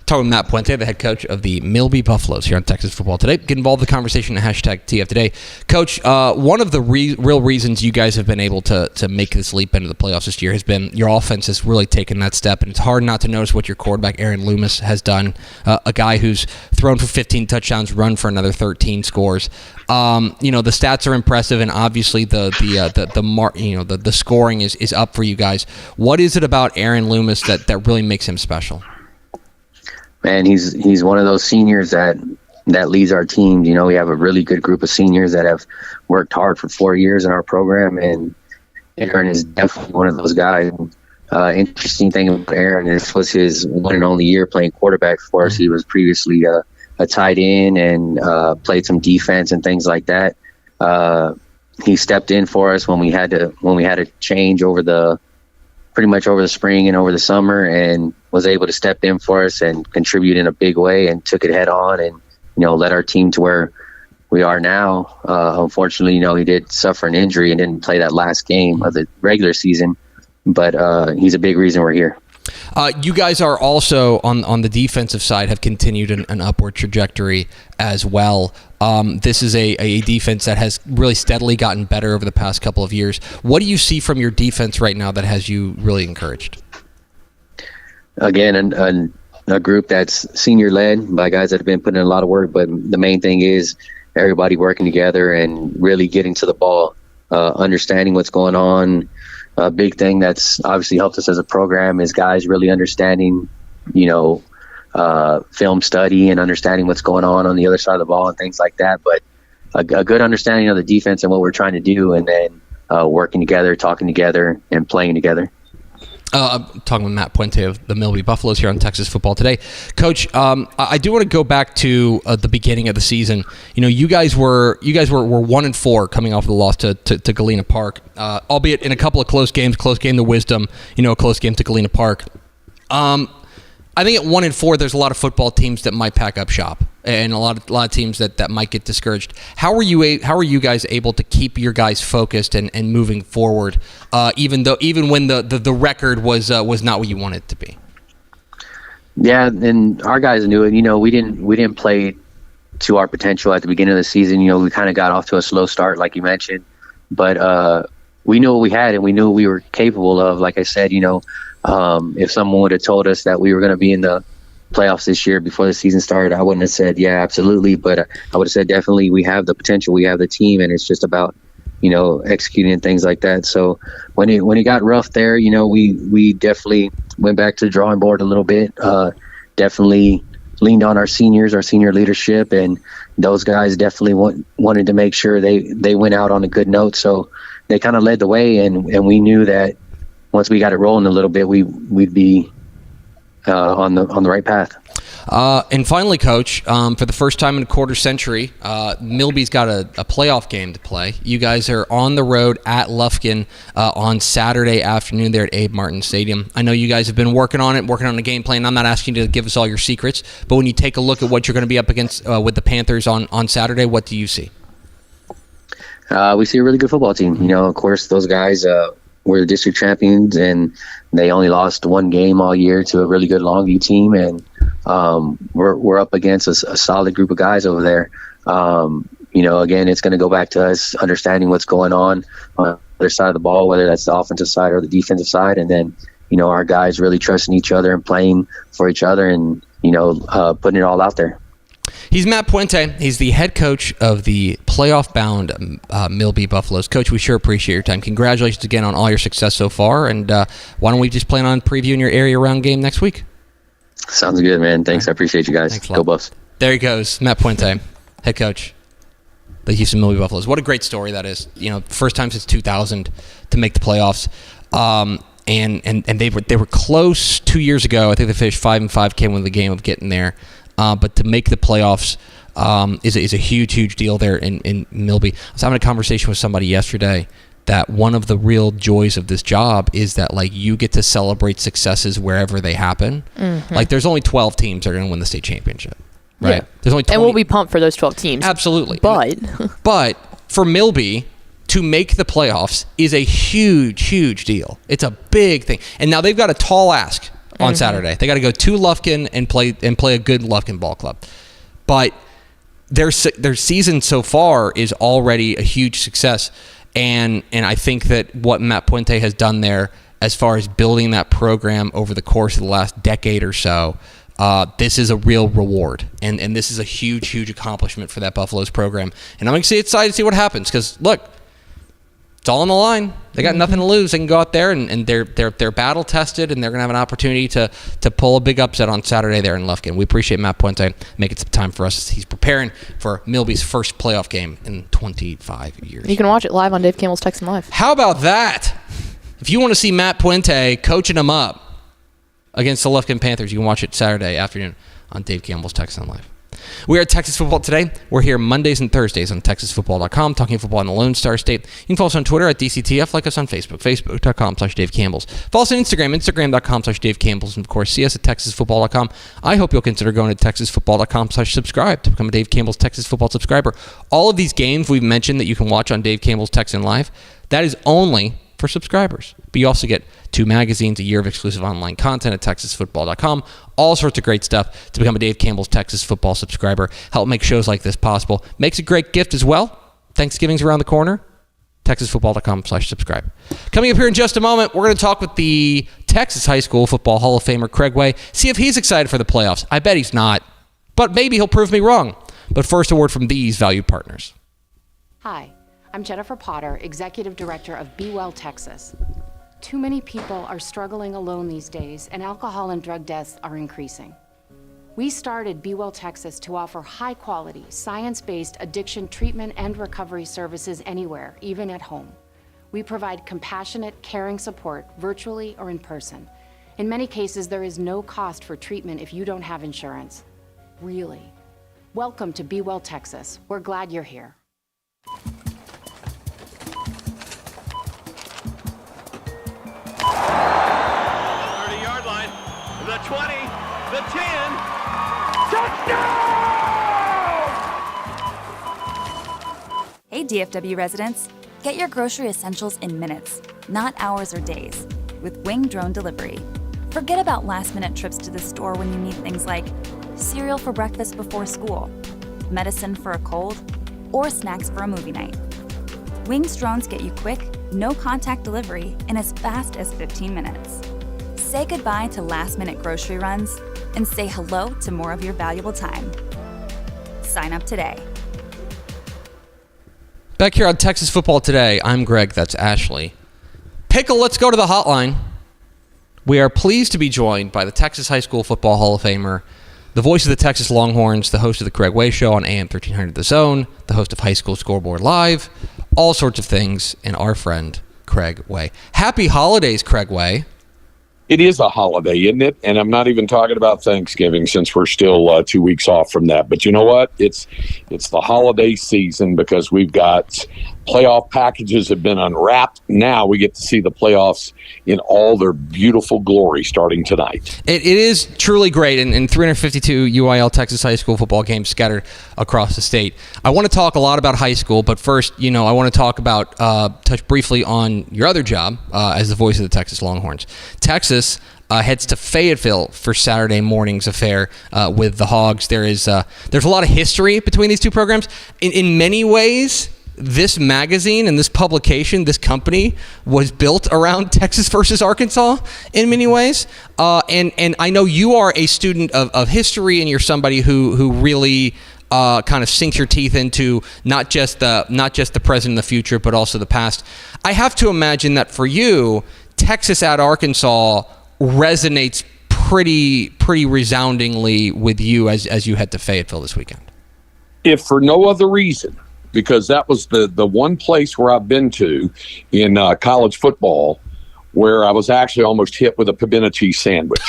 Talking with Matt Puente, the head coach of the Milby Buffaloes here on Texas Football Today. Get involved in the conversation at #TF Today. Coach, one of the real reasons you guys have been able to make this leap into the playoffs this year has been your offense has really taken that step, and it's hard not to notice what your quarterback, Aaron Loomis, has done. A guy who's thrown for 15 touchdowns, run for another 13 scores. The stats are impressive, and obviously the scoring is up for you guys. What is it about Aaron Loomis that really makes him special? Man, he's one of those seniors that leads our team. We have a really good group of seniors that have worked hard for 4 years in our program, and Aaron is definitely one of those guys. Interesting thing about Aaron, this was his one and only year playing quarterback for us. He was previously a tight end and played some defense and things like that. He stepped in for us when we had to change pretty much over the spring and over the summer, and was able to step in for us and contribute in a big way, and took it head on, and led our team to where we are now. Unfortunately, he did suffer an injury and didn't play that last game of the regular season, but he's a big reason we're here. You guys are also on the defensive side have continued an upward trajectory as well. This is a defense that has really steadily gotten better over the past couple of years. What do you see from your defense right now that has you really encouraged? Again, a group that's senior led by guys that have been putting in a lot of work, but the main thing is everybody working together and really getting to the ball, understanding what's going on. A big thing that's obviously helped us as a program is guys really understanding, film study and understanding what's going on the other side of the ball and things like that. But a good understanding of the defense and what we're trying to do, and then working together, talking together, and playing together. I'm talking with Matt Puente of the Milby Buffaloes here on Texas Football Today. Coach, I do want to go back to the beginning of the season. You guys were 1-4 coming off the loss to Galena Park, albeit in a couple of close games. Close game to Wisdom, a close game to Galena Park. I think at 1-4, there's a lot of football teams that might pack up shop, and a lot of teams that might get discouraged. How are you guys able to keep your guys focused and moving forward, even when the record was not what you wanted it to be? Yeah, and our guys knew it. We didn't play to our potential at the beginning of the season. We kind of got off to a slow start, like you mentioned, but we knew what we had, and we knew what we were capable of. Like I said, if someone would have told us that we were going to be in the playoffs this year before the season started, I wouldn't have said, yeah, absolutely. But I would have said, definitely, we have the potential, we have the team, and it's just about, executing and things like that. So when it got rough there, we definitely went back to the drawing board a little bit. Definitely leaned on our senior leadership, and those guys definitely wanted to make sure they went out on a good note. So they kind of led the way, and we knew that once we got it rolling a little bit, we'd be on the right path. And finally, Coach, for the first time in a quarter century, Milby's got a playoff game to play. You guys are on the road at Lufkin on Saturday afternoon there at Abe Martin Stadium. I know you guys have been working on the game plan. I'm not asking you to give us all your secrets, but when you take a look at what you're going to be up against with the Panthers on Saturday, what do you see? We see a really good football team. Of course, those guys were the district champions, and they only lost one game all year to a really good Longview team, and we're up against a solid group of guys over there. Again, it's going to go back to us understanding what's going on the other side of the ball, whether that's the offensive side or the defensive side, and then our guys really trusting each other and playing for each other, and putting it all out there. He's Matt Puente. He's the head coach of the playoff-bound Milby Buffaloes. Coach, we sure appreciate your time. Congratulations again on all your success so far, and why don't we just plan on previewing your area round game next week? Sounds good, man. Thanks. I appreciate you guys. Go Buffs. There he goes, Matt Puente, head coach, the Houston Milby Buffaloes. What a great story that is. First time since 2000 to make the playoffs. And they were close 2 years ago. I think they finished 5-5, came within the game of getting there. But to make the playoffs is a huge deal there in Milby. I was having a conversation with somebody yesterday that one of the real joys of this job is that you get to celebrate successes wherever they happen. Mm-hmm. There's only 12 teams that are going to win the state championship, right? Yeah. There's only 20. And we'll be pumped for those 12 teams. Absolutely. But for Milby to make the playoffs is a huge deal. It's a big thing. And now they've got a tall ask on Saturday. They got to go to Lufkin and play a good Lufkin ball club. But their season so far is already a huge success. And I think that what Matt Puente has done there as far as building that program over the course of the last decade or so, this is a real reward. And this is a huge accomplishment for that Buffaloes program. And I'm excited to see what happens because, look, it's all on the line. They got nothing to lose. They can go out there and they're battle tested, and they're gonna have an opportunity to pull a big upset on Saturday there in Lufkin. We appreciate Matt Puente making some time for us. He's preparing for Milby's first playoff game in 25 years. You can watch it live on Dave Campbell's Texan Live. How about that? If you want to see Matt Puente coaching them up against the Lufkin Panthers, you can watch it Saturday afternoon on Dave Campbell's Texan Live. We are at Texas Football Today. We're here Mondays and Thursdays on TexasFootball.com, talking football in the Lone Star State. You can follow us on Twitter at DCTF, like us on Facebook, Facebook.com/Dave Campbell's. Follow us on Instagram, Instagram.com/Dave Campbell's, and of course, see us at TexasFootball.com. I hope you'll consider going to TexasFootball.com/subscribe to become a Dave Campbell's Texas Football subscriber. All of these games we've mentioned that you can watch on Dave Campbell's Texan Live, that is only for subscribers. But you also get 2 magazines, a year of exclusive online content at TexasFootball.com, all sorts of great stuff to become a Dave Campbell's Texas Football subscriber. Help make shows like this possible. Makes a great gift as well. Thanksgiving's around the corner. TexasFootball.com/subscribe. Coming up here in just a moment, we're going to talk with the Texas High School Football Hall of Famer Craig Way, see if he's excited for the playoffs. I bet he's not, but maybe he'll prove me wrong. But first, a word from these valued partners. Hi, I'm Jennifer Potter, Executive Director of Be Well Texas. Too many people are struggling alone these days, and alcohol and drug deaths are increasing. We started Be Well Texas to offer high-quality, science-based addiction treatment and recovery services anywhere, even at home. We provide compassionate, caring support virtually or in person. In many cases, there is no cost for treatment if you don't have insurance. Really. Welcome to Be Well Texas. We're glad you're here. 30-yard line, the 20, the 10, touchdown! Hey DFW residents, get your grocery essentials in minutes, not hours or days, with Wing Drone Delivery. Forget about last-minute trips to the store when you need things like cereal for breakfast before school, medicine for a cold, or snacks for a movie night. Wings drones get you quick, no-contact delivery in as fast as 15 minutes. Say goodbye to last-minute grocery runs and say hello to more of your valuable time. Sign up today. Back here on Texas Football Today, I'm Greg, that's Ashley. Pickle, let's go to the hotline. We are pleased to be joined by the Texas High School Football Hall of Famer, the voice of the Texas Longhorns, the host of the Craig Way Show on AM 1300 The Zone, the host of High School Scoreboard Live, all sorts of things, and our friend, Craig Way. Happy holidays, Craig Way. It is a holiday, isn't it? And I'm not even talking about Thanksgiving since we're still 2 weeks off from that. But you know what? It's the holiday season because we've got playoff packages have been unwrapped. Now we get to see the playoffs in all their beautiful glory starting tonight. It is truly great, and 352 UIL Texas high school football games scattered across the state. I want to talk a lot about high school, but first, I want to talk about, touch briefly on your other job as the voice of the Texas Longhorns. Texas heads to Fayetteville for Saturday morning's affair with the Hogs. There's a lot of history between these two programs. In many ways, this magazine and this publication, this company, was built around Texas versus Arkansas in many ways. And I know you are a student of history, and you're somebody who really kind of sinks your teeth into not just the present and the future, but also the past. I have to imagine that for you, Texas at Arkansas resonates pretty resoundingly with you as you head to Fayetteville this weekend. If for no other reason, because that was the one place where I've been to in college football where I was actually almost hit with a pimento cheese sandwich.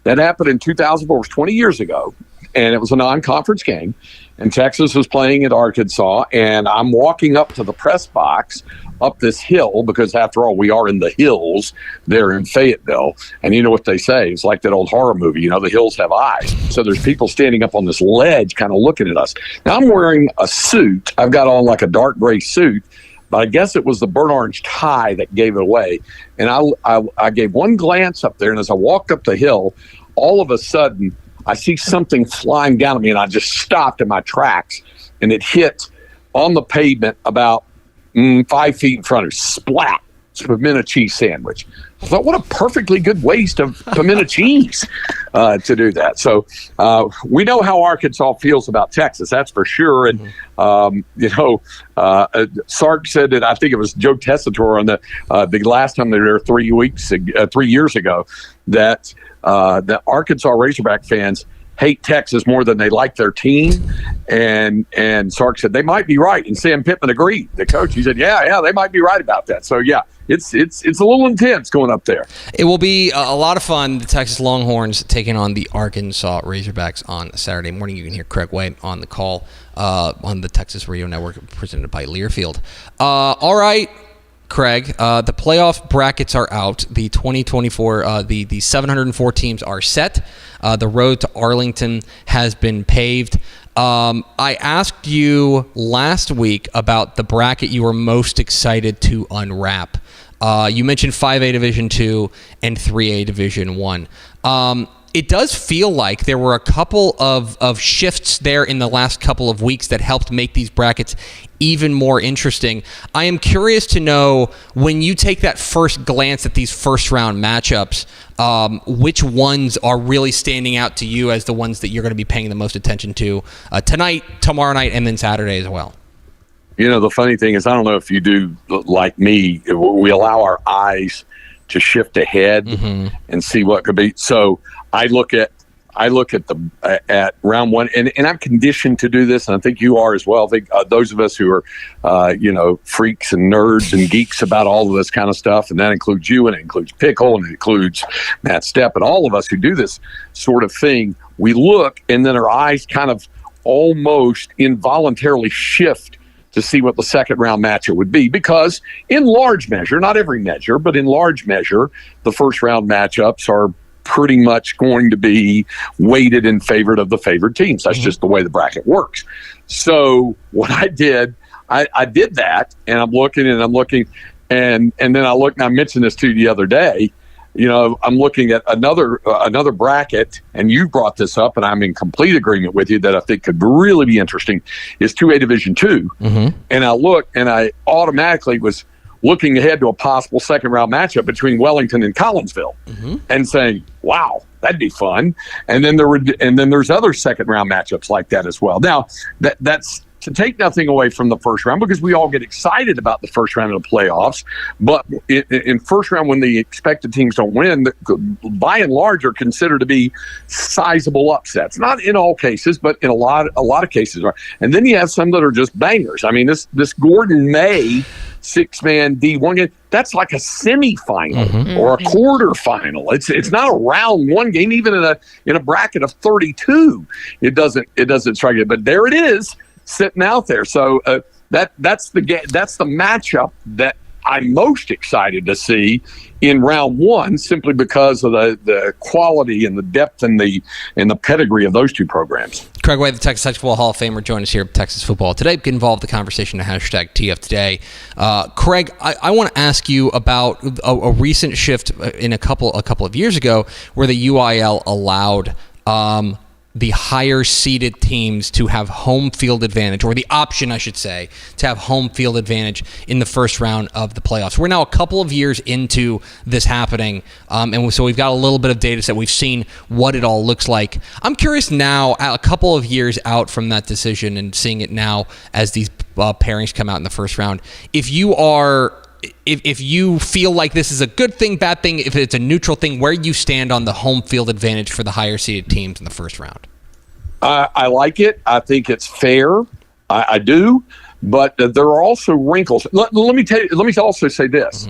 That happened in 2004. It was 20 years ago, and it was a non-conference game, and Texas was playing at Arkansas, and I'm walking up to the press box up this hill because, after all, we are in the hills there in Fayetteville. And you know what they say? It's like that old horror movie, the hills have eyes. So there's people standing up on this ledge kind of looking at us. Now, I'm wearing a suit. I've got on like a dark gray suit, but I guess it was the burnt orange tie that gave it away. And I gave one glance up there, and as I walked up the hill, all of a sudden, I see something flying down at me, and I just stopped in my tracks, and it hit on the pavement about 5 feet in front of me. Splat. It's a pimento cheese sandwich. I thought, what a perfectly good waste of pimento cheese to do that. So we know how Arkansas feels about Texas, that's for sure. And, Sark said that, I think it was Joe Tessitore on the last time they were there 3 years ago, that the Arkansas Razorback fans hate Texas more than they like their team. And Sark said they might be right. And Sam Pittman agreed. The coach, he said, yeah, they might be right about that. So yeah, it's a little intense going up there. It will be a lot of fun. The Texas Longhorns taking on the Arkansas Razorbacks on Saturday morning. You can hear Craig Way on the call on the Texas Radio Network, presented by Learfield. All right, Craig, the playoff brackets are out. The 2024, the 704 teams are set. The road to Arlington has been paved. I asked you last week about the bracket you were most excited to unwrap. You mentioned 5A Division II and 3A Division I. It does feel like there were a couple of shifts there in the last couple of weeks that helped make these brackets even more interesting. I am curious to know, when you take that first glance at these first round matchups, which ones are really standing out to you as the ones that you're going to be paying the most attention to tonight, tomorrow night, and then Saturday as well? The funny thing is, I don't know if you do like me, we allow our eyes to shift ahead and see what could be. So I look at at round one, and I'm conditioned to do this, and I think you are as well. I think those of us who are freaks and nerds and geeks about all of this kind of stuff, and that includes you, and it includes Pickle, and it includes Matt Stepp, and all of us who do this sort of thing, we look, and then our eyes kind of almost involuntarily shift to see what the second round matchup would be, because in large measure, not every measure, but in large measure, the first round matchups are pretty much going to be weighted in favor of the favored teams. That's just the way the bracket works. So what I did, I did that, and I'm looking, and then I look, and I mentioned this to you the other day. I'm looking at another bracket, and you brought this up, and I'm in complete agreement with you that I think could really be interesting, is 2A Division II. And I look, and I automatically was, looking ahead to a possible second-round matchup between Wellington and Collinsville, and saying, "Wow, that'd be fun." And then there's other second-round matchups like that as well. Now, that's to take nothing away from the first round, because we all get excited about the first round of the playoffs. But in first round, when the expected teams don't win, by and large are considered to be sizable upsets. Not in all cases, but in a lot of cases are. And then you have some that are just bangers. I mean, this Gordon May 6-man D1 game, that's like a semifinal or a quarterfinal. It's not a round one game, even in a bracket of 32. It doesn't strike it, but there it is, sitting out there. So that's the matchup that I'm most excited to see in round one, simply because of the quality and the depth and the pedigree of those two programs. Craig Way, the Texas High School Hall of Famer, joined us here at Texas Football Today. Get involved in the conversation at hashtag TF Today. Craig, I want to ask you about a recent shift in a couple of years ago, where the UIL allowed the higher seeded teams to have home field advantage, or the option, I should say, to have home field advantage in the first round of the playoffs. We're now a couple of years into this happening, and so we've got a little bit of data set. We've seen what it all looks like. I'm curious now, a couple of years out from that decision and seeing it now as these pairings come out in the first round, if you feel like this is a good thing, bad thing, if it's a neutral thing, where you stand on the home field advantage for the higher seeded teams in the first round. I like it. I think it's fair. I do. But there are also wrinkles. Let me also say this.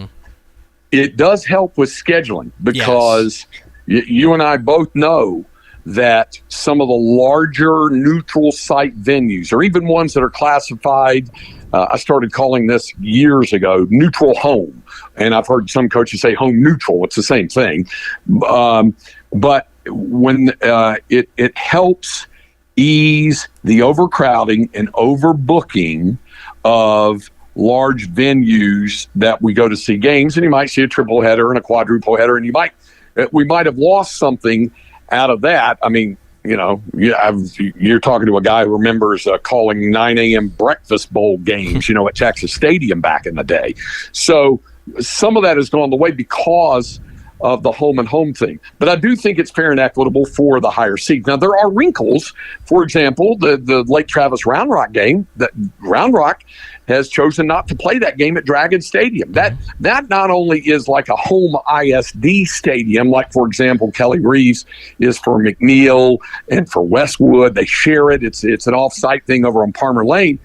It does help with scheduling, because you and I both know that some of the larger neutral site venues, or even ones that are classified, I started calling this years ago, neutral home. And I've heard some coaches say home neutral. It's the same thing. But when it helps ease the overcrowding and overbooking of large venues that we go to see games, and you might see a triple header and a quadruple header, and we might have lost something out of that. I mean, you're talking to a guy who remembers calling 9 a.m. breakfast bowl games, at Texas Stadium back in the day. So some of that has gone the way because of the home and home thing. But I do think it's fair and equitable for the higher seed. Now, there are wrinkles. For example, the Lake Travis Round Rock game, that Round Rock has chosen not to play that game at Dragon Stadium. That not only is like a home ISD stadium, like, for example, Kelly Reeves is for McNeil and for Westwood. They share it. It's an off-site thing over on Palmer Lane.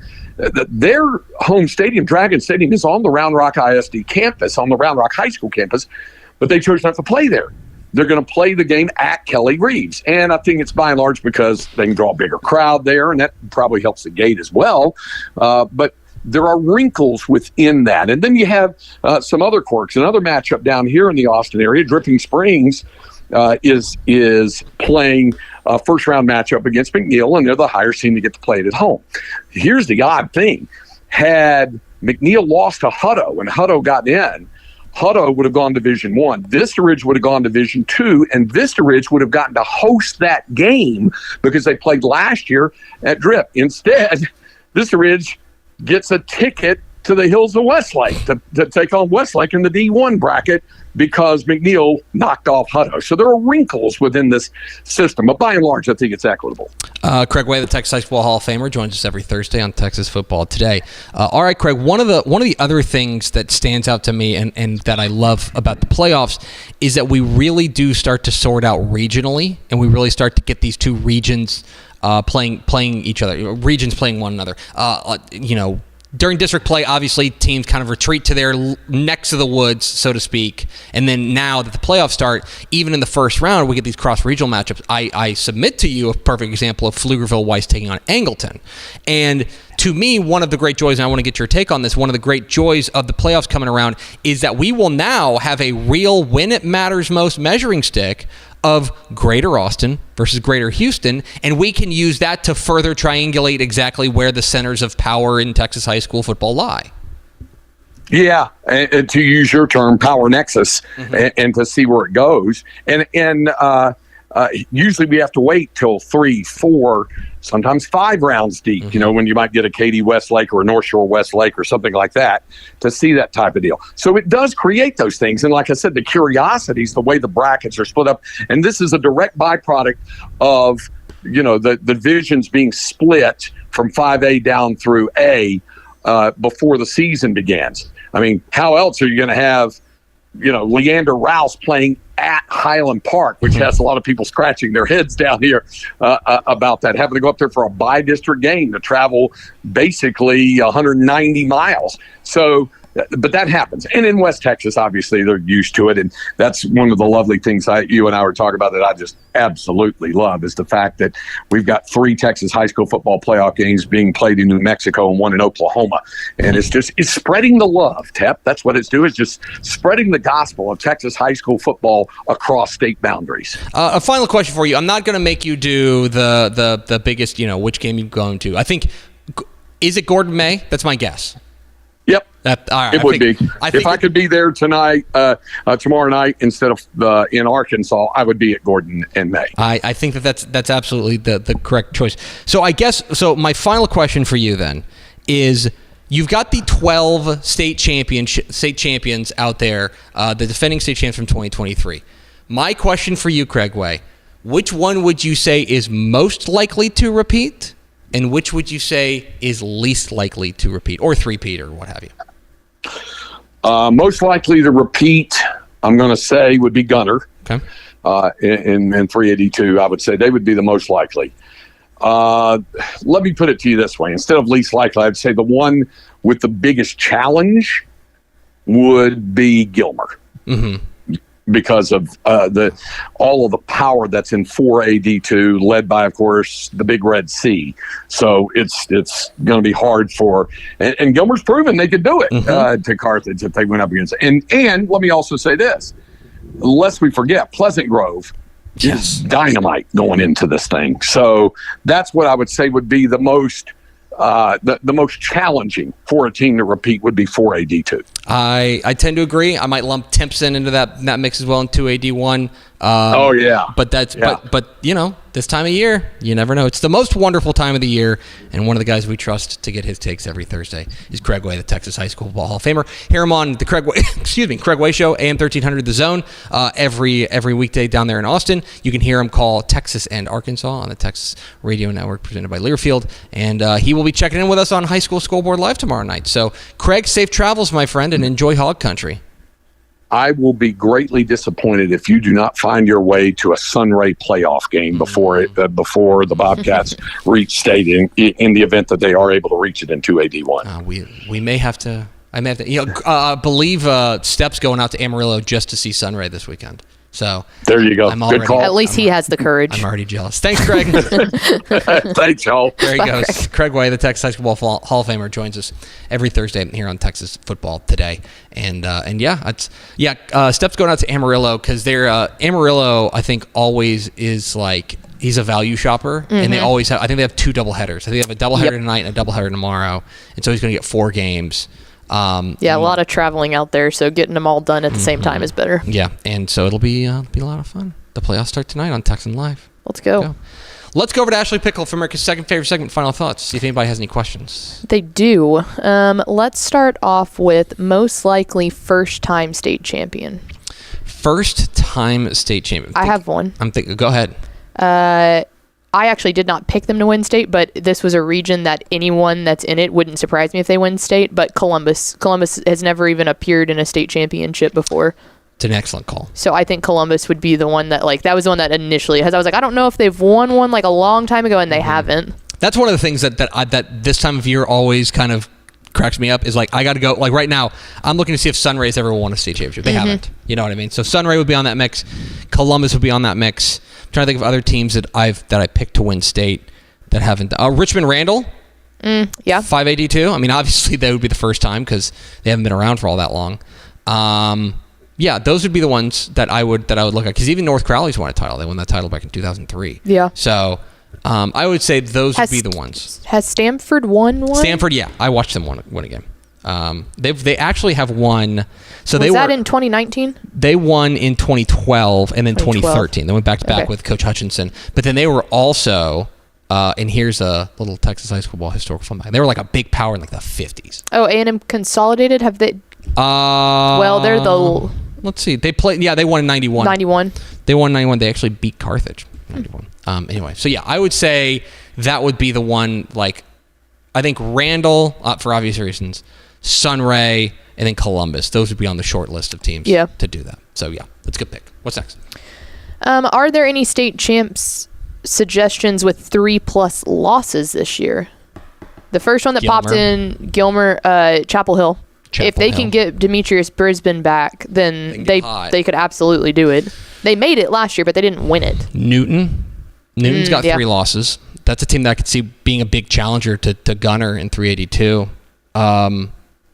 Their home stadium, Dragon Stadium, is on the Round Rock ISD campus, on the Round Rock High School campus, but they chose not to play there. They're going to play the game at Kelly Reeves. And I think it's by and large because they can draw a bigger crowd there, and that probably helps the gate as well. But there are wrinkles within that. And then you have some other quirks. Another matchup down here in the Austin area, Dripping Springs is playing a first-round matchup against McNeil, and they're the higher seed to get to play it at home. Here's the odd thing. Had McNeil lost to Hutto and Hutto got in, Hutto would have gone Division I. Vista Ridge would have gone Division II, and Vista Ridge would have gotten to host that game because they played last year at Drip. Instead, Vista Ridge gets a ticket to the Hills of Westlake to take on Westlake in the D1 bracket because McNeil knocked off Hutto. So there are wrinkles within this system, but by and large, I think it's equitable. Craig Way, the Texas High School Hall of Famer, joins us every Thursday on Texas Football Today. All right, Craig, one of the other things that stands out to me and that I love about the playoffs is that we really do start to sort out regionally, and we really start to get these two regions playing each other, regions playing one another. During district play, obviously, teams kind of retreat to their necks of the woods, so to speak. And then now that the playoffs start, even in the first round, we get these cross-regional matchups. I submit to you a perfect example of Pflugerville-Weiss taking on Angleton. And to me, one of the great joys, and I want to get your take on this, one of the great joys of the playoffs coming around is that we will now have a real when-it-matters-most measuring stick of Greater Austin versus Greater Houston, and we can use that to further triangulate exactly where the centers of power in Texas high school football lie. Yeah, and to use your term, power nexus, and to see where it goes. And Usually we have to wait till 3, 4, sometimes 5 rounds deep, when you might get a Katy Westlake or a North Shore Westlake or something like that to see that type of deal. So it does create those things. And like I said, the curiosities, the way the brackets are split up. And this is a direct byproduct of, the divisions being split from 5A down through A before the season begins. I mean, how else are you going to have, Leander Rouse playing at Highland Park, which has a lot of people scratching their heads down here about that, having to go up there for a bi-district game to travel basically 190 miles. So, but that happens. And in West Texas, obviously, they're used to it. And that's one of the lovely things you and I were talking about that I just absolutely love is the fact that we've got 3 Texas high school football playoff games being played in New Mexico and 1 in Oklahoma. And it's spreading the love, Tep. That's what it's doing, is just spreading the gospel of Texas high school football across state boundaries. A final question for you. I'm not going to make you do the biggest, which game you're going to. I think, is it Gordon May? That's my guess. Yep. All right, it would be. If I could be there tonight, tomorrow night, instead of in Arkansas, I would be at Gordon and May. I think that's absolutely the correct choice. So I guess, my final question for you then is, you've got the 12 state champions out there, the defending state champs from 2023. My question for you, Craig Way, which one would you say is most likely to repeat? And which would you say is least likely to repeat, or three-peat, or what have you? Most likely to repeat, I'm going to say, would be Gunner. Okay. In 382, I would say they would be the most likely. Let me put it to you this way. Instead of least likely, I'd say the one with the biggest challenge would be Gilmer. Mm-hmm. Because of all of the power that's in 4AD2, led by, of course, the Big Red Sea. So it's going to be hard for, and Gilmer's proven they could do it to Carthage if they went up against it. And let me also say this, lest we forget, Pleasant Grove is dynamite going into this thing. So that's what I would say would be the most the most challenging for a team to repeat would be 4AD2. I tend to agree. I might lump Timpson into that mix as well in 2AD1. But that's but this time of year, you never know. It's the most wonderful time of the year, and one of the guys we trust to get his takes every Thursday is Craig Way, the Texas High School Football Hall of Famer. Hear him on the Craig Way Show, AM 1300 The Zone, every weekday down there in Austin. You can hear him call Texas and Arkansas on the Texas Radio Network presented by Learfield, and he will be checking in with us on High School Scoreboard Live tomorrow night. So, Craig, safe travels, my friend, and enjoy Hog Country. I will be greatly disappointed if you do not find your way to a Sunray playoff game before the Bobcats reach state in the event that they are able to reach it in 2AD1. We may have to. I may have to. I believe Steps going out to Amarillo just to see Sunray this weekend. So there you go. Good call. At least he has the courage. I'm already jealous. Thanks, Craig. Thanks, y'all. There he goes. Craig Way, the Texas High School Hall of Famer, joins us every Thursday here on Texas Football Today. Steps going out to Amarillo because they're Amarillo. I think always is like he's a value shopper, and they always have. I think they have 2 doubleheaders. I think they have a doubleheader tonight and a doubleheader tomorrow, and so he's going to get 4 games. A lot of traveling out there, so getting them all done at the same time is better. Yeah, and so it'll be a lot of fun. The playoffs start tonight on Texan Live. Let's go. Let's go over to Ashley Pickle for America's second favorite segment. Final thoughts. See if anybody has any questions. They do. Let's start off with most likely first-time state champion. First-time state champion. I have one. I'm thinking. Go ahead. I actually did not pick them to win state, but this was a region that anyone that's in it wouldn't surprise me if they win state. But Columbus has never even appeared in a state championship before. It's an excellent call. So I think Columbus would be the one that that was the one that initially, because I was like, I don't know if they've won one a long time ago, and they haven't. That's one of the things that this time of year always kind of cracks me up is I got to go. Like right now, I'm looking to see if Sunray's ever won a state championship. They haven't. You know what I mean? So Sunray would be on that mix. Columbus would be on that mix. I'm trying to think of other teams that I picked to win state that haven't. Richmond Randall. 582. I mean, obviously they would be the first time because they haven't been around for all that long. Those would be the ones that I would look at because even North Crowley's won a title. They won that title back in 2003. Yeah. So I would say those would be the ones. Has Stanford won one? Stanford, yeah. I watched them win a game. They actually have won. So Was that in 2019? They won in 2012 and then 2013. They went back to back with Coach Hutchinson. But then they were also, and here's a little Texas high school football historical fun fact. They were like a big power in like the 50s. Oh, A&M Consolidated, have they? Well, they're the. Let's see. They played. Yeah, they won in 91. 91. They won 91. They actually beat Carthage. 91. Anyway, so yeah, I would say that would be the one. Like, I think Randall, for obvious reasons, Sunray, and then Columbus. Those would be on the short list of teams to do that. So yeah, that's a good pick. What's next? Are there any state champs suggestions with 3+ losses this year? The first one that popped in, Gilmer, Chapel Hill. If they can get Demetrius Brisbane back, then they could absolutely do it. They made it last year, but they didn't win it. Newton's got 3 losses. That's a team that I could see being a big challenger to Gunner in 382.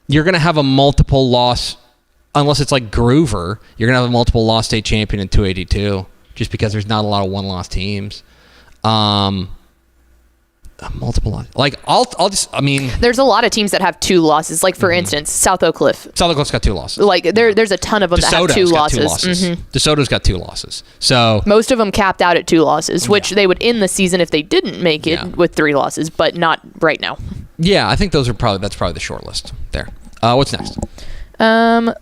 You're going to have a multiple loss, unless it's like Groover, you're going to have a multiple loss state champion in 282, just because there's not a lot of one-loss teams. Multiple losses. Like, there's a lot of teams that have 2 losses. Like, for instance, South Oak Cliff. South Oak Cliff's got 2 losses. Like, there's a ton of them that have 2 losses. DeSoto's got 2 losses. So most of them capped out at 2 losses, which they would end the season if they didn't make it with 3 losses, but not right now. Yeah, I think that's probably the short list there. What's next?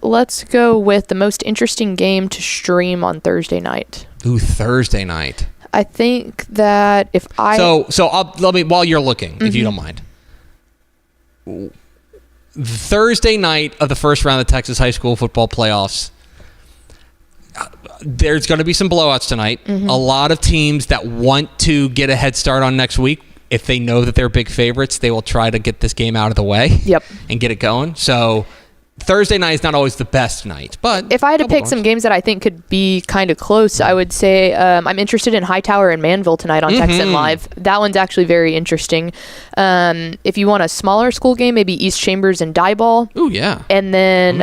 Let's go with the most interesting game to stream on Thursday night. Ooh, Thursday night. I think that if I... So let me, while you're looking, if you don't mind. Thursday night of the first round of the Texas high school football playoffs, there's going to be some blowouts tonight. A lot of teams that want to get a head start on next week, if they know that they're big favorites, they will try to get this game out of the way and get it going. So Thursday night is not always the best night, but if I had to pick some games that I think could be kind of close, I would say I'm interested in Hightower and Manville tonight on Texan Live. That one's actually very interesting. If you want a smaller school game, maybe East Chambers and Dieball. Ooh, yeah. And then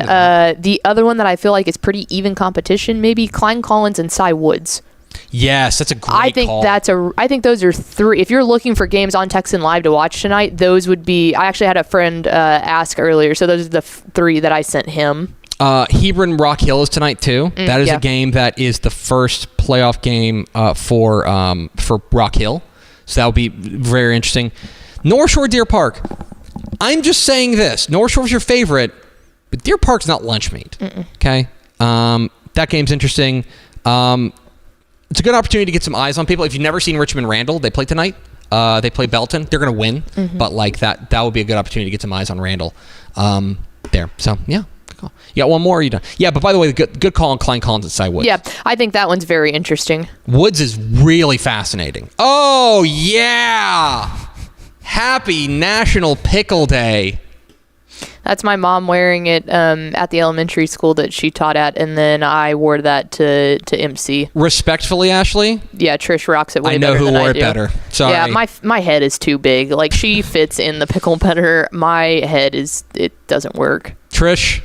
the other one that I feel like is pretty even competition, maybe Klein Collins and Cy Woods. Yes, that's a great call. I think those are 3. If you're looking for games on Texan Live to watch tonight, those would be. I actually had a friend ask earlier, so those are the 3 that I sent him. Hebron Rock Hill is tonight too. That is a game that is the first playoff game for Rock Hill, so that will be very interesting. North Shore Deer Park. I'm just saying this: North Shore's your favorite, but Deer Park's not lunch meat. Okay, that game's interesting. It's a good opportunity to get some eyes on people. If you've never seen Richmond Randall, they play tonight. They play Belton. They're going to win, but like that would be a good opportunity to get some eyes on Randall there. So, yeah, good call. You got one more, or are you done? Yeah, but by the way, good call on Klein Collins at Cy Woods. Yeah, I think that one's very interesting. Woods is really fascinating. Oh, yeah! Happy National Pickle Day. That's my mom wearing it at the elementary school that she taught at, and then I wore that to MC. Respectfully, Ashley? Yeah, Trish rocks it way better than I do. I know who wore it better. Sorry. Yeah, my head is too big. Like, she fits in the pickle better. My head it doesn't work. Trish,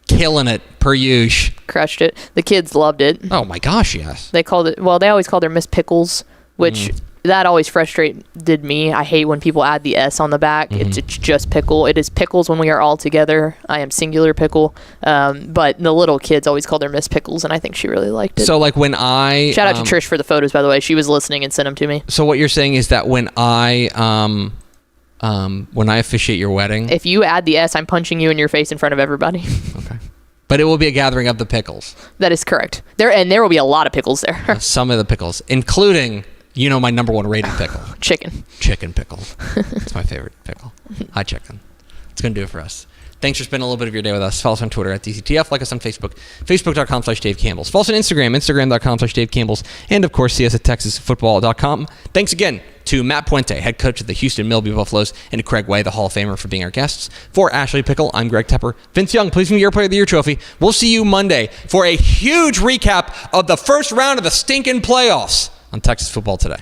killing it, per usual. Crushed it. The kids loved it. Oh my gosh, yes. They always called her Miss Pickles, which... That always frustrated me. I hate when people add the S on the back. It's just pickle. It is pickles when we are all together. I am singular pickle. But the little kids always called her Miss Pickles, and I think she really liked it. So, like, when I... Shout out to Trish for the photos, by the way. She was listening and sent them to me. So what you're saying is that when I officiate your wedding... If you add the S, I'm punching you in your face in front of everybody. Okay. But it will be a gathering of the pickles. That is correct. There will be a lot of pickles there. Some of the pickles, including... You know my number 1 rated pickle. Chicken pickle. It's my favorite pickle. Hi, chicken. It's going to do it for us. Thanks for spending a little bit of your day with us. Follow us on Twitter at DCTF. Like us on Facebook, facebook.com/Dave Campbell's. Follow us on Instagram, instagram.com/Dave Campbell's. And, of course, see us at texasfootball.com. Thanks again to Matt Puente, head coach of the Houston Milby Buffaloes, and to Craig Way, the Hall of Famer, for being our guests. For Ashley Pickle, I'm Greg Tepper. Vince Young, please give me your Player of the Year trophy. We'll see you Monday for a huge recap of the first round of the stinking playoffs on Texas Football Today.